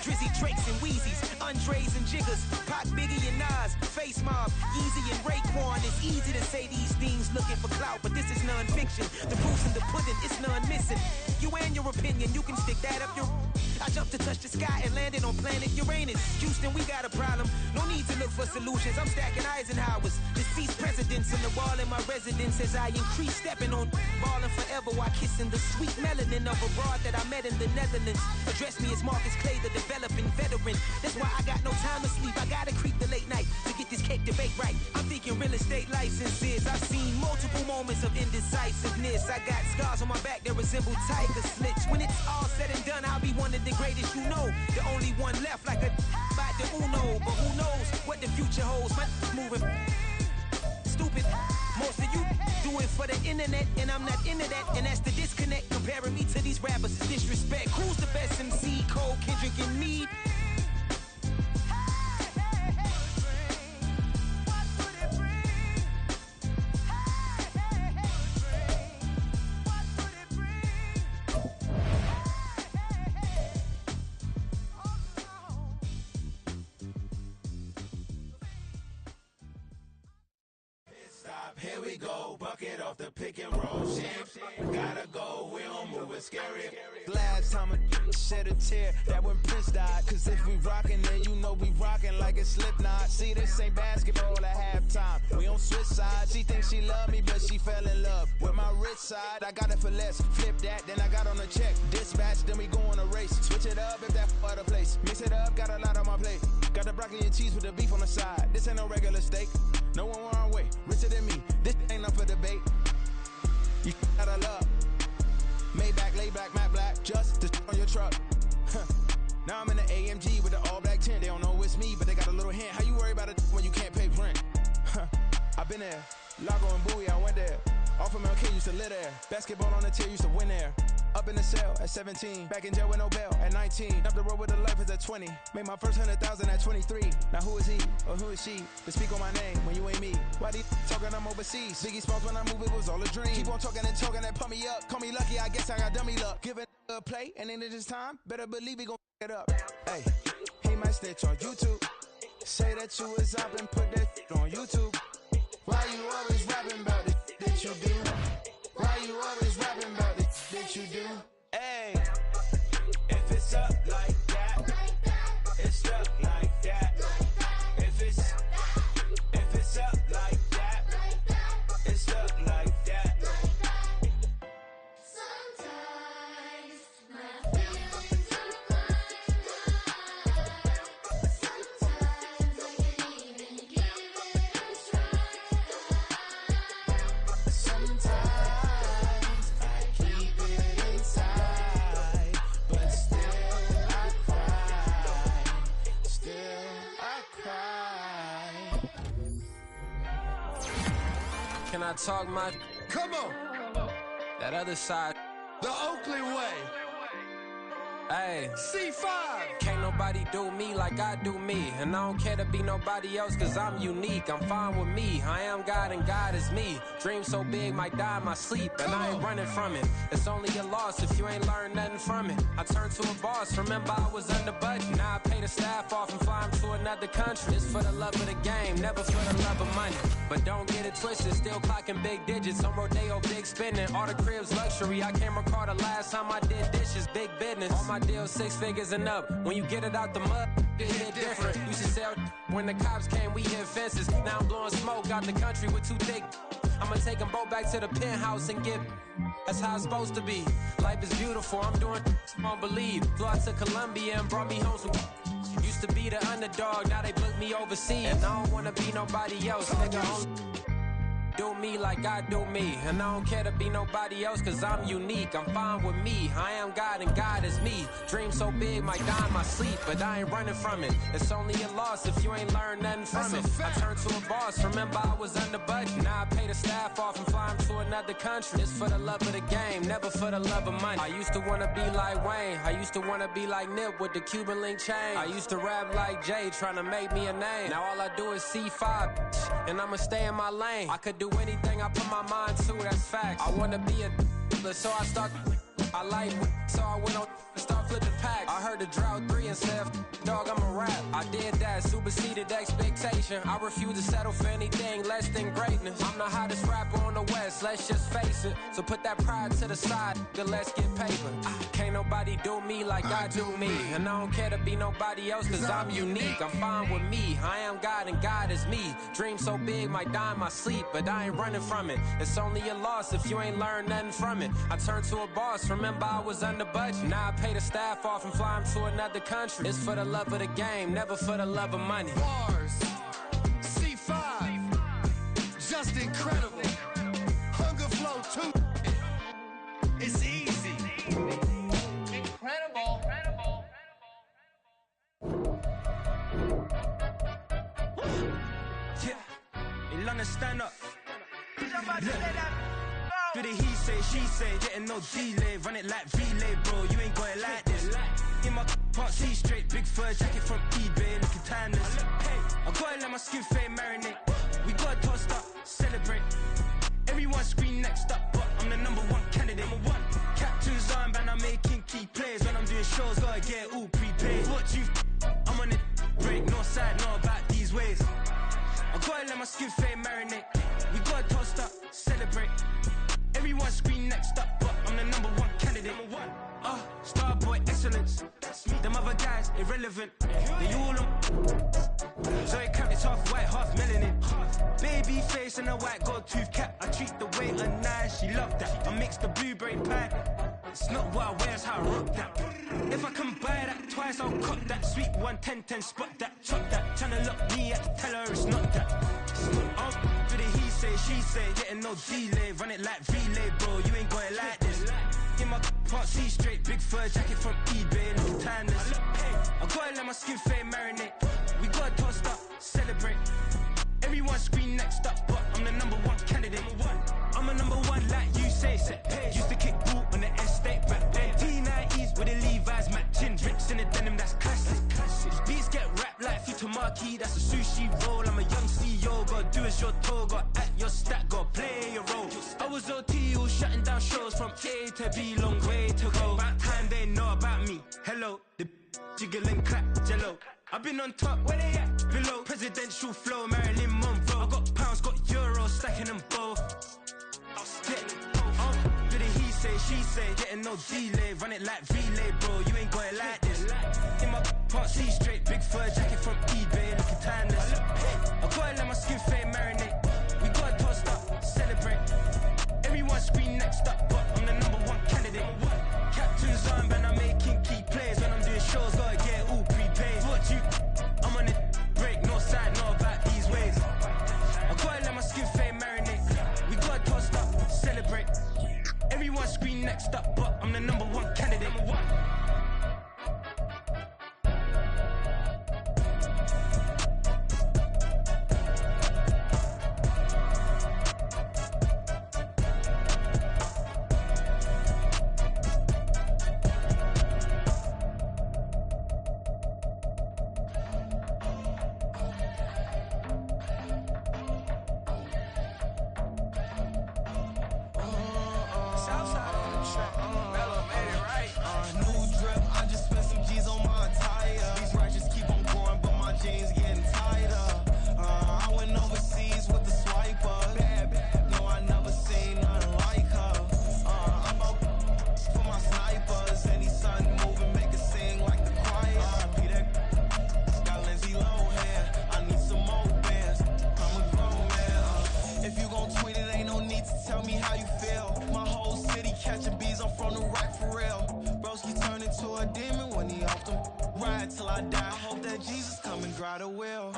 Drizzy, Drakes, and Wheezies, Andres and Jiggers, Pac, Biggie, and Nas, Face Mob, Yeezy, and Raekwon. It's easy to say these things looking for clout, but this is non-fiction. The proof's in the pudding, it's none missing. You and your opinion, you can stick that up your... I jumped to touch the sky and landed on planet Uranus. Houston, we got a problem. No need to look for solutions. I'm stacking Eisenhowers. Deceased presidents in the wall in my residence as I increase stepping on ballin' forever while kissing the sweet melanin of a broad that I met in the Netherlands. Address me as Marcus Clay, the developing veteran. That's why I got no time to sleep. I gotta creep the late night to get this cake to bake right. I'm thinking real estate licenses. I've seen multiple moments of indecisiveness. I got scars on my back that resemble tiger slits. When it's all said and done, I'll be one of the greatest you know. The only one left like a by the Uno. But who knows what the future holds? My moving stupid. Most of you do it for the internet, and I'm not into that. And that's the disconnect. Comparing me to these rappers is disrespect. Who's the best MC? Cole, Kendrick, and me. Here we go, bucket off the pick and roll. Shit, gotta go, we don't move it scary. Last time a shed a tear, that when Prince died. Cause if we rockin', then you know we rockin' like a Slipknot. See, this ain't basketball at halftime. We on switch sides. She thinks she love me, but she fell in love with my rich side. I got it for less. Flip that, then I got on a check. Dispatch, then we go on a race. Switch it up if that other place. Mix it up, got a lot on my plate. Got the broccoli and cheese with the beef on the side. This ain't no regular steak. No one wrong way, richer than me. This ain't up for debate. You out of love. Maybach, lay back, matte black, just to on your truck. Now I'm in the AMG with the all black tint. They don't know it's me, but they got a little hint. How you worry about it when you can't pay rent? I've been there. Lago and Bowie, I went there. Off of MLK, used to live there. Basketball on the tier, used to win there. Up in the cell at 17. Back in jail with no bail at 19. Up the road with the life is at 20. Made my first 100,000 at 23. Now who is he or who is she to speak on my name when you ain't me? Why they talking I'm overseas? Biggie Smalls when I move, it was all a dream. Keep on talking and talking and pump me up. Call me lucky, I guess I got dummy luck. Give it a play and then it's time. Better believe we gon' it up. Hey, he might snitch on YouTube. Say that you was up and put that on YouTube. Why you always rapping about it that you do? Why you always rapping about it that you do? Hey, if it's up like that, it's stuck like that. If it's up like that, it's stuck like that. Sometimes my feelings are mine. Sometimes I can't even give it a try. Sometimes I keep it inside, but still I cry. Still I cry. Can I talk my? Come on, That other side. the Oakland way. Hey, C5. can't no nobody do me like I do me. And I don't care to be nobody else, cause I'm unique. I'm fine with me, I am God and God is me. Dream so big, might die in my sleep, and I ain't running from it. It's only a loss if you ain't learned nothing from it. I turned to a boss, remember I was under budget. Now I pay the staff off and fly them to another country. It's for the love of the game, never for the love of money. But don't get it twisted, still clocking big digits. On Rodeo, big spending, all the cribs luxury. I can't recall the last time I did dishes, big business. All my deals 6 figures and up. When you get it out the mud, it hit different. Used to sell when the cops came, we hit fences. Now I'm blowing smoke out the country with 2 thick. I'ma take them both back to the penthouse and get. That's how it's supposed to be. Life is beautiful, I'm doing won't believe. Flew out to Colombia and brought me home some. Used to be the underdog, now they book me overseas. And I don't wanna be nobody else, nigga. Do me like I do me. And I don't care to be nobody else, cause I'm unique. I'm fine with me, I am God and God is me. Dream so big, might die in my sleep, but I ain't running from it. It's only a loss if you ain't learned nothing from it. I turned to a boss, remember I was under budget. Now I pay the staff off and fly them to another country. It's for the love of the game, never for the love of money. I used to wanna be like Wayne, I used to wanna be like Nip with the Cuban link chain. I used to rap like Jay, trying to make me a name. Now all I do is C5, and I'ma stay in my lane. I could do anything I put my mind to, that's facts. I wanna be a so I start. I like so I went on and start flipping packs. I heard the drought 3 and said, dog, I'm a rap. I did that, superseded expectation. I refuse to settle for anything less than greatness. I'm the hottest rapper on the West, let's just face it. So put that pride to the side, then let's get paper. Can't nobody do me like I do me. And I don't care to be nobody else, cause I'm unique. I'm fine with me, I am God and God is me. Dream so big, might die in my sleep, but I ain't running from it. It's only a loss if you ain't learned nothing from it. I turned to a boss, remember I was under budget. Now I pay the staff off and fly them to another country. It's for the love of the game, never for the love of money. Bars, C5, just incredible. Hunger Flow 2, it's easy. Incredible. Yeah, in London, stand up. Do the he say, she say, getting no delay. Run it like relay, bro, you ain't got it like this. In my can't see straight, big fur jacket from eBay, looking timeless. I gotta let my skin fade marinate. We gotta toast up, celebrate. Everyone scream next up, but I'm the #1 candidate. Captain's armband, I'm making key plays. When I'm doing shows, gotta get all prepaid. What you I'm on it, break, no side, no about these ways. I gotta let my skin fade marinate. We gotta toast up, celebrate. Everyone scream next up, but I'm the #1 candidate. Starboy excellence. Them other guys irrelevant. They all on. So it cap, it's half white, half melanin. Baby face and a white gold tooth cap. I treat the waiter nice, she love that. I mix the blueberry pie. It's not what I wear, it's how I rock that. If I can buy that twice, I'll cop that. Sweet 110, spot that, chop that. Tryna lock me at, tell her it's not that. Do the he say, she say, getting no delay. Run it like relay, bro, you ain't got it like this. In my can't see straight, big fur jacket from eBay, looking timeless. I gotta let my skin fade marinate. We gotta toast up, celebrate. Everyone scream next up, but I'm the #1 candidate. I'm a #1 like you say. Used to kick ball on the estate back then. T90s with the Levi's matching. Rips in the denim, that's classic. These beats get wrapped like Futamaki, that's a sushi roll. I'm a young CEO, gotta do as you're told. Gotta act your stat, gotta play your role. I was OT, all shutting down shows from A to B, long way to go. About time they know about me. Hello, the jiggle and clap, jello. I've been on top, where they at? Below, presidential flow, Marilyn Monroe. I got pounds, got euros, stacking them both. Do the he say, she say, getting no delay. Run it like relay, bro, you ain't got it like this. In my can't see straight, big fur jacket from eBay, looking timeless. I gotta let my skin fade marinate. We gotta toast up, celebrate. Everyone scream next up, but I'm the #1 candidate. Captain's armband, I'm making key plays. When I'm doing shows, gotta get all prepaid. What you I'm on it, break, no side, no about these ways. I gotta let my skin fade marinate. We gotta toast up, celebrate. Everyone scream next up, but I'm the #1 candidate. jeans getting tighter. I went overseas with the swiper. Bad, no, I never seen nothing like her. I'm out for my snipers. Any sun moving, make it sing like the choir. Peter got Lindsay Lohan. I need some more bands. I'm a grown man. If you gon' tweet it, ain't no need to tell me how you feel. My whole city catching bees, I'm from the right for real. Broski turned into a demon when he off them. Ride till I die. Hope that Jesus come and grab the wheel.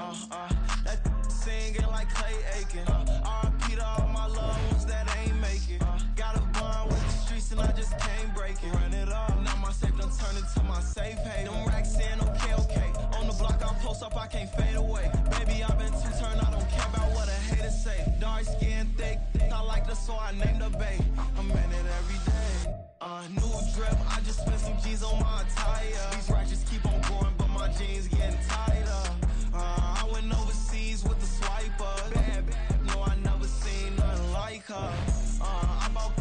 That singing like Clay Aiken. R.I.P. to all my loved ones that ain't make it. Got a bond with the streets and I just can't break it. Run it up, now my safe done turned into my safe haven. Them racks in, okay. On the block I post up, I can't fade away. Baby, I've been too turned, I don't care about what a hater say. Dark skin, thick, I like the so I named the bay. I'm in it every day. New drip, I just spent some G's on my attire. These ratchets keep on going, but my jeans getting tighter. I went overseas with the swiper. Bad, no, I never seen nothing like her. I'm out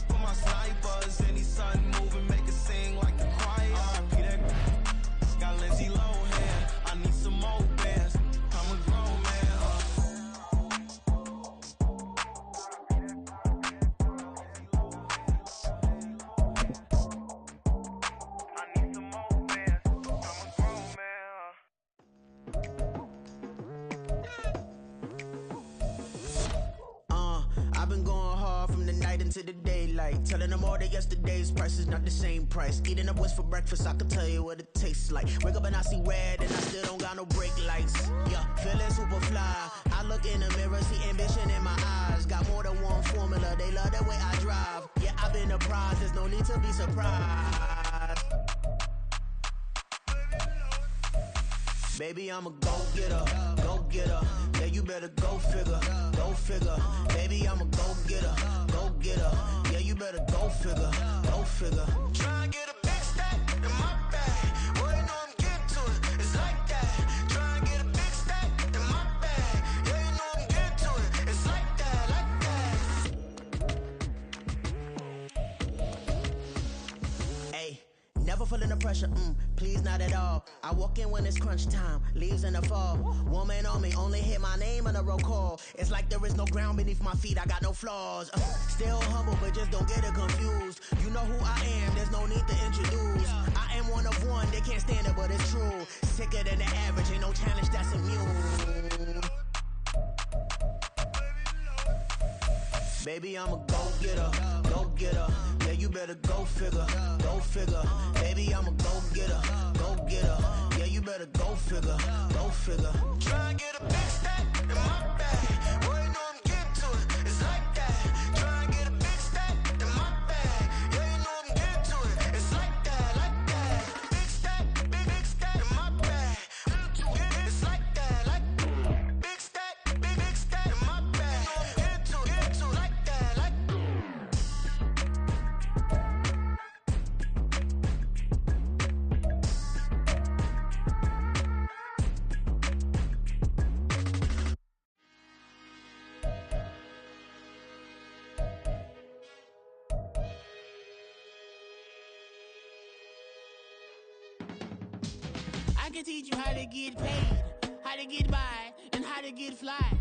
for my snipers. Any sun moving, make it sing like the choir. Peter got Lindsay Lohan. I need some more bands. I'm a grown man. I've been going hard from the night into the daylight, telling them all that yesterday's price is not the same price. Eating up what's for breakfast, I can tell you what it tastes like. Wake up and I see red and I still don't got no brake lights. Yeah, feeling super fly. I look in the mirror, see ambition in my eyes. Got more than one formula, they love the way I drive. Yeah, I've been a prize, there's no need to be surprised. Baby, I'm a go-getter. Yeah, you better go figure. Baby, I'm a go-getter. Yeah, you better go figure. Try and get a big stack in my bag. Boy, you know I'm getting to it. It's like that. Try and get a big stack in my bag. Yeah, you know I'm getting to it. It's like that. Hey, never feeling the pressure. Please, not at all. I walk in when it's crunch time, leaves in the fall. Woman on me, only hit my name on a roll call. It's like there is no ground beneath my feet, I got no flaws. Still humble, but just don't get it confused. You know who I am, there's no need to introduce. I am one of one, they can't stand it, but it's true. Sicker than the average, ain't no challenge that's immune. Baby, I'm a go-getter. Yeah, you better go figure. Baby, I'm a go-getter. Yeah, you better go figure. Try and get a big stack in my bag. Boy, you know I'm getting to it. It's like that. Try and get a big stack in my bag. Yeah, you know I'm getting to it. It's like that. Big stack, big stack in my bag. It's like that. Big stack in my bag. You know I'm getting to it. Like that. I can teach you how to get paid, how to get by, and how to get fly.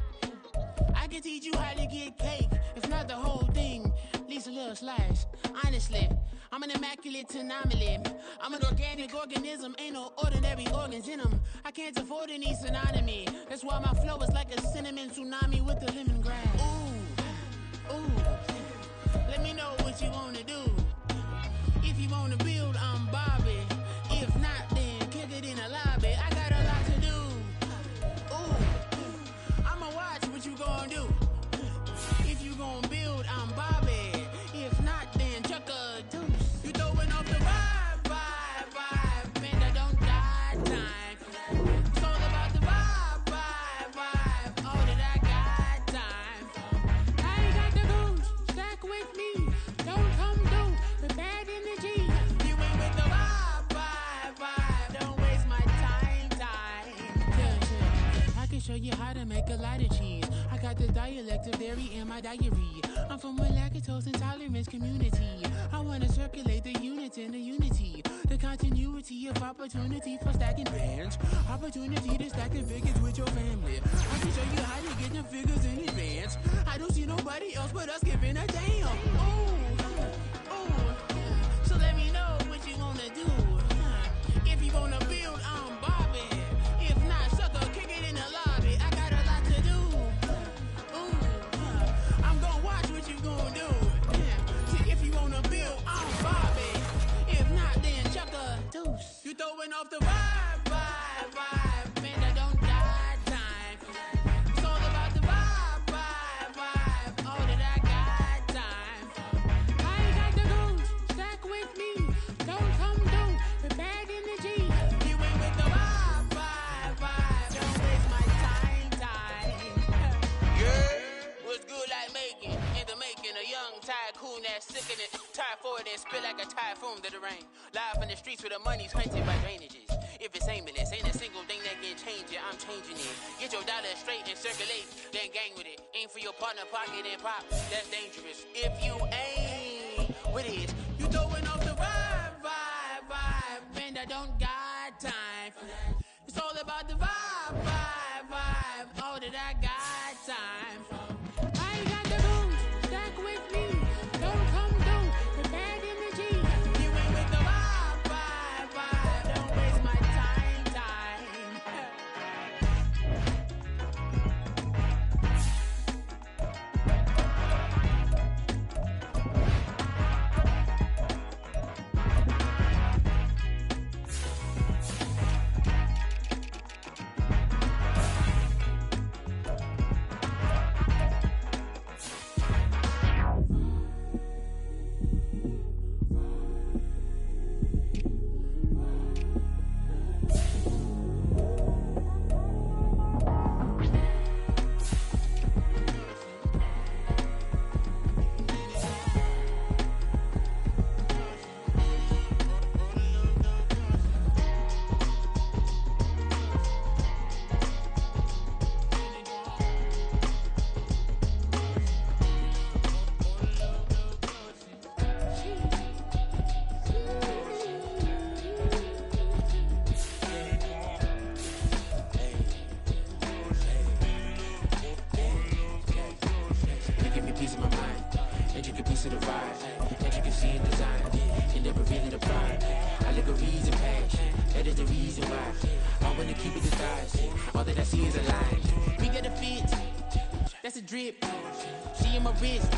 I can teach you how to get cake, if not the whole thing, at least a little slice. Honestly, I'm an immaculate anomaly. I'm an organic organism, ain't no ordinary organs in them. I can't afford any synonymy. That's why my flow is like a cinnamon tsunami with the lemongrass. Ooh, let me know what you wanna do. If you wanna build, I'm Bobby. If not, then kick it in the lobby. I got a lot to do. Ooh, I'ma watch what you gonna do. If you gonna build, I'm Bobby. If not, then chuck a deuce. You throwing off the vibe, and I don't die time. It's all about the vibe, all that I got time. I ain't got the goose, stack with me. Don't come through with bad energy. You ain't with the vibe, don't waste my time. Yeah. I can show you how to make a lot of cheese. I got the dialect of dairy in my diary. I'm from a lactose intolerance community. I wanna circulate the units in the unity. The continuity of opportunity for stacking bands. Opportunity to stacking figures with your family. I can show you how to get them figures in advance. I don't see nobody else but us giving a damn. So let me know what you wanna do. If you wanna build, I'm Bobby. If not, sucker, kick it in the lobby. I got a lot to do. I'm gonna watch what you gonna do. See, if you wanna build, I'm Bobby. If not, then chuck a deuce. You throwing off the vibe, man, that don't die time. It's all about the vibe, all that I got time. I ain't got the goose, stack with me. Don't come through with bad energy. You ain't with the vibe, don't waste my time. Yeah, what's good like making, in the making, a young tycoon that's sick in it. Tired for it and spit like a typhoon to the rain. Live in the streets where the money's hunted by drainages. If it's aimless, ain't a single thing that can change it, I'm changing it. Get your dollar straight and circulate, then gang with it. Aim for your partner, pocket and pop, that's dangerous. If you ain't with it, you throwing off the vibe, man, I don't got time for that. It's all about the vibe, all that I got time for. I ain't got the booze, stack with me. Don't come through with bad energy. You ain't with the vibe, don't waste my time. That's a drip. She in my wrist.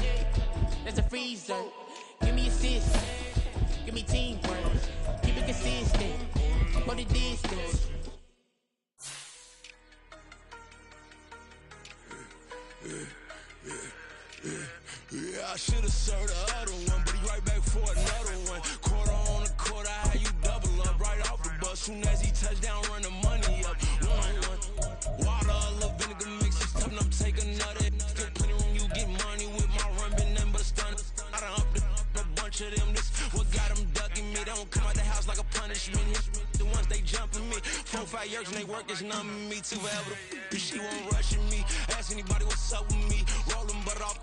That's a freezer. Give me assist. Give me teamwork. Keep it consistent. For the distance. Yeah, I should've served the other one, but he right back for another one. Quarter on a quarter, how you double up right off the bus. Soon as he touch down, run the money up. 1-1. Water, a little vinegar mix, it's tough enough to take another. Still plenty room, you get money with my run, been nothing but a stun. I done up a bunch of them, this what got them ducking me. They don't come out the house like a punishment. The ones they jumping me. 4-5 years and they work is numbing me. Too forever the she won't rushing me. Ask anybody what's up with me. Rolling but off.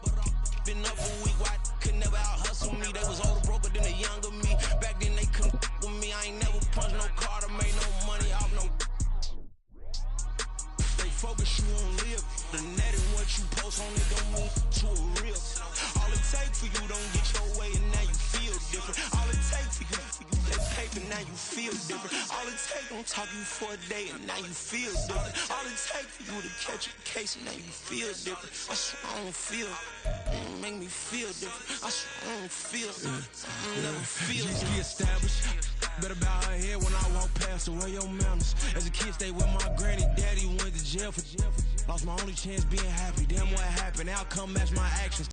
Been up a week, why could never out hustle me? They was older, broker than the younger me. Back then they couldn't with me. I ain't never punched no card or made no money off no. They focus you on live. The net and what you post on it don't move to a real. All it take for you don't get your way and now you feel different. All it take for you that paper now you feel different. All it take don't talk you for a day and now you feel different. All it take for you to catch a case and now you feel different. I swear I don't feel. Make me feel different. I swear I don't feel. I never feel. Just be established. Better bow her head when I walk past her. Where your manners? As a kid, stayed with my granny. Daddy went to jail for. Lost my only chance being happy. Damn, what happened? Outcome matched my actions.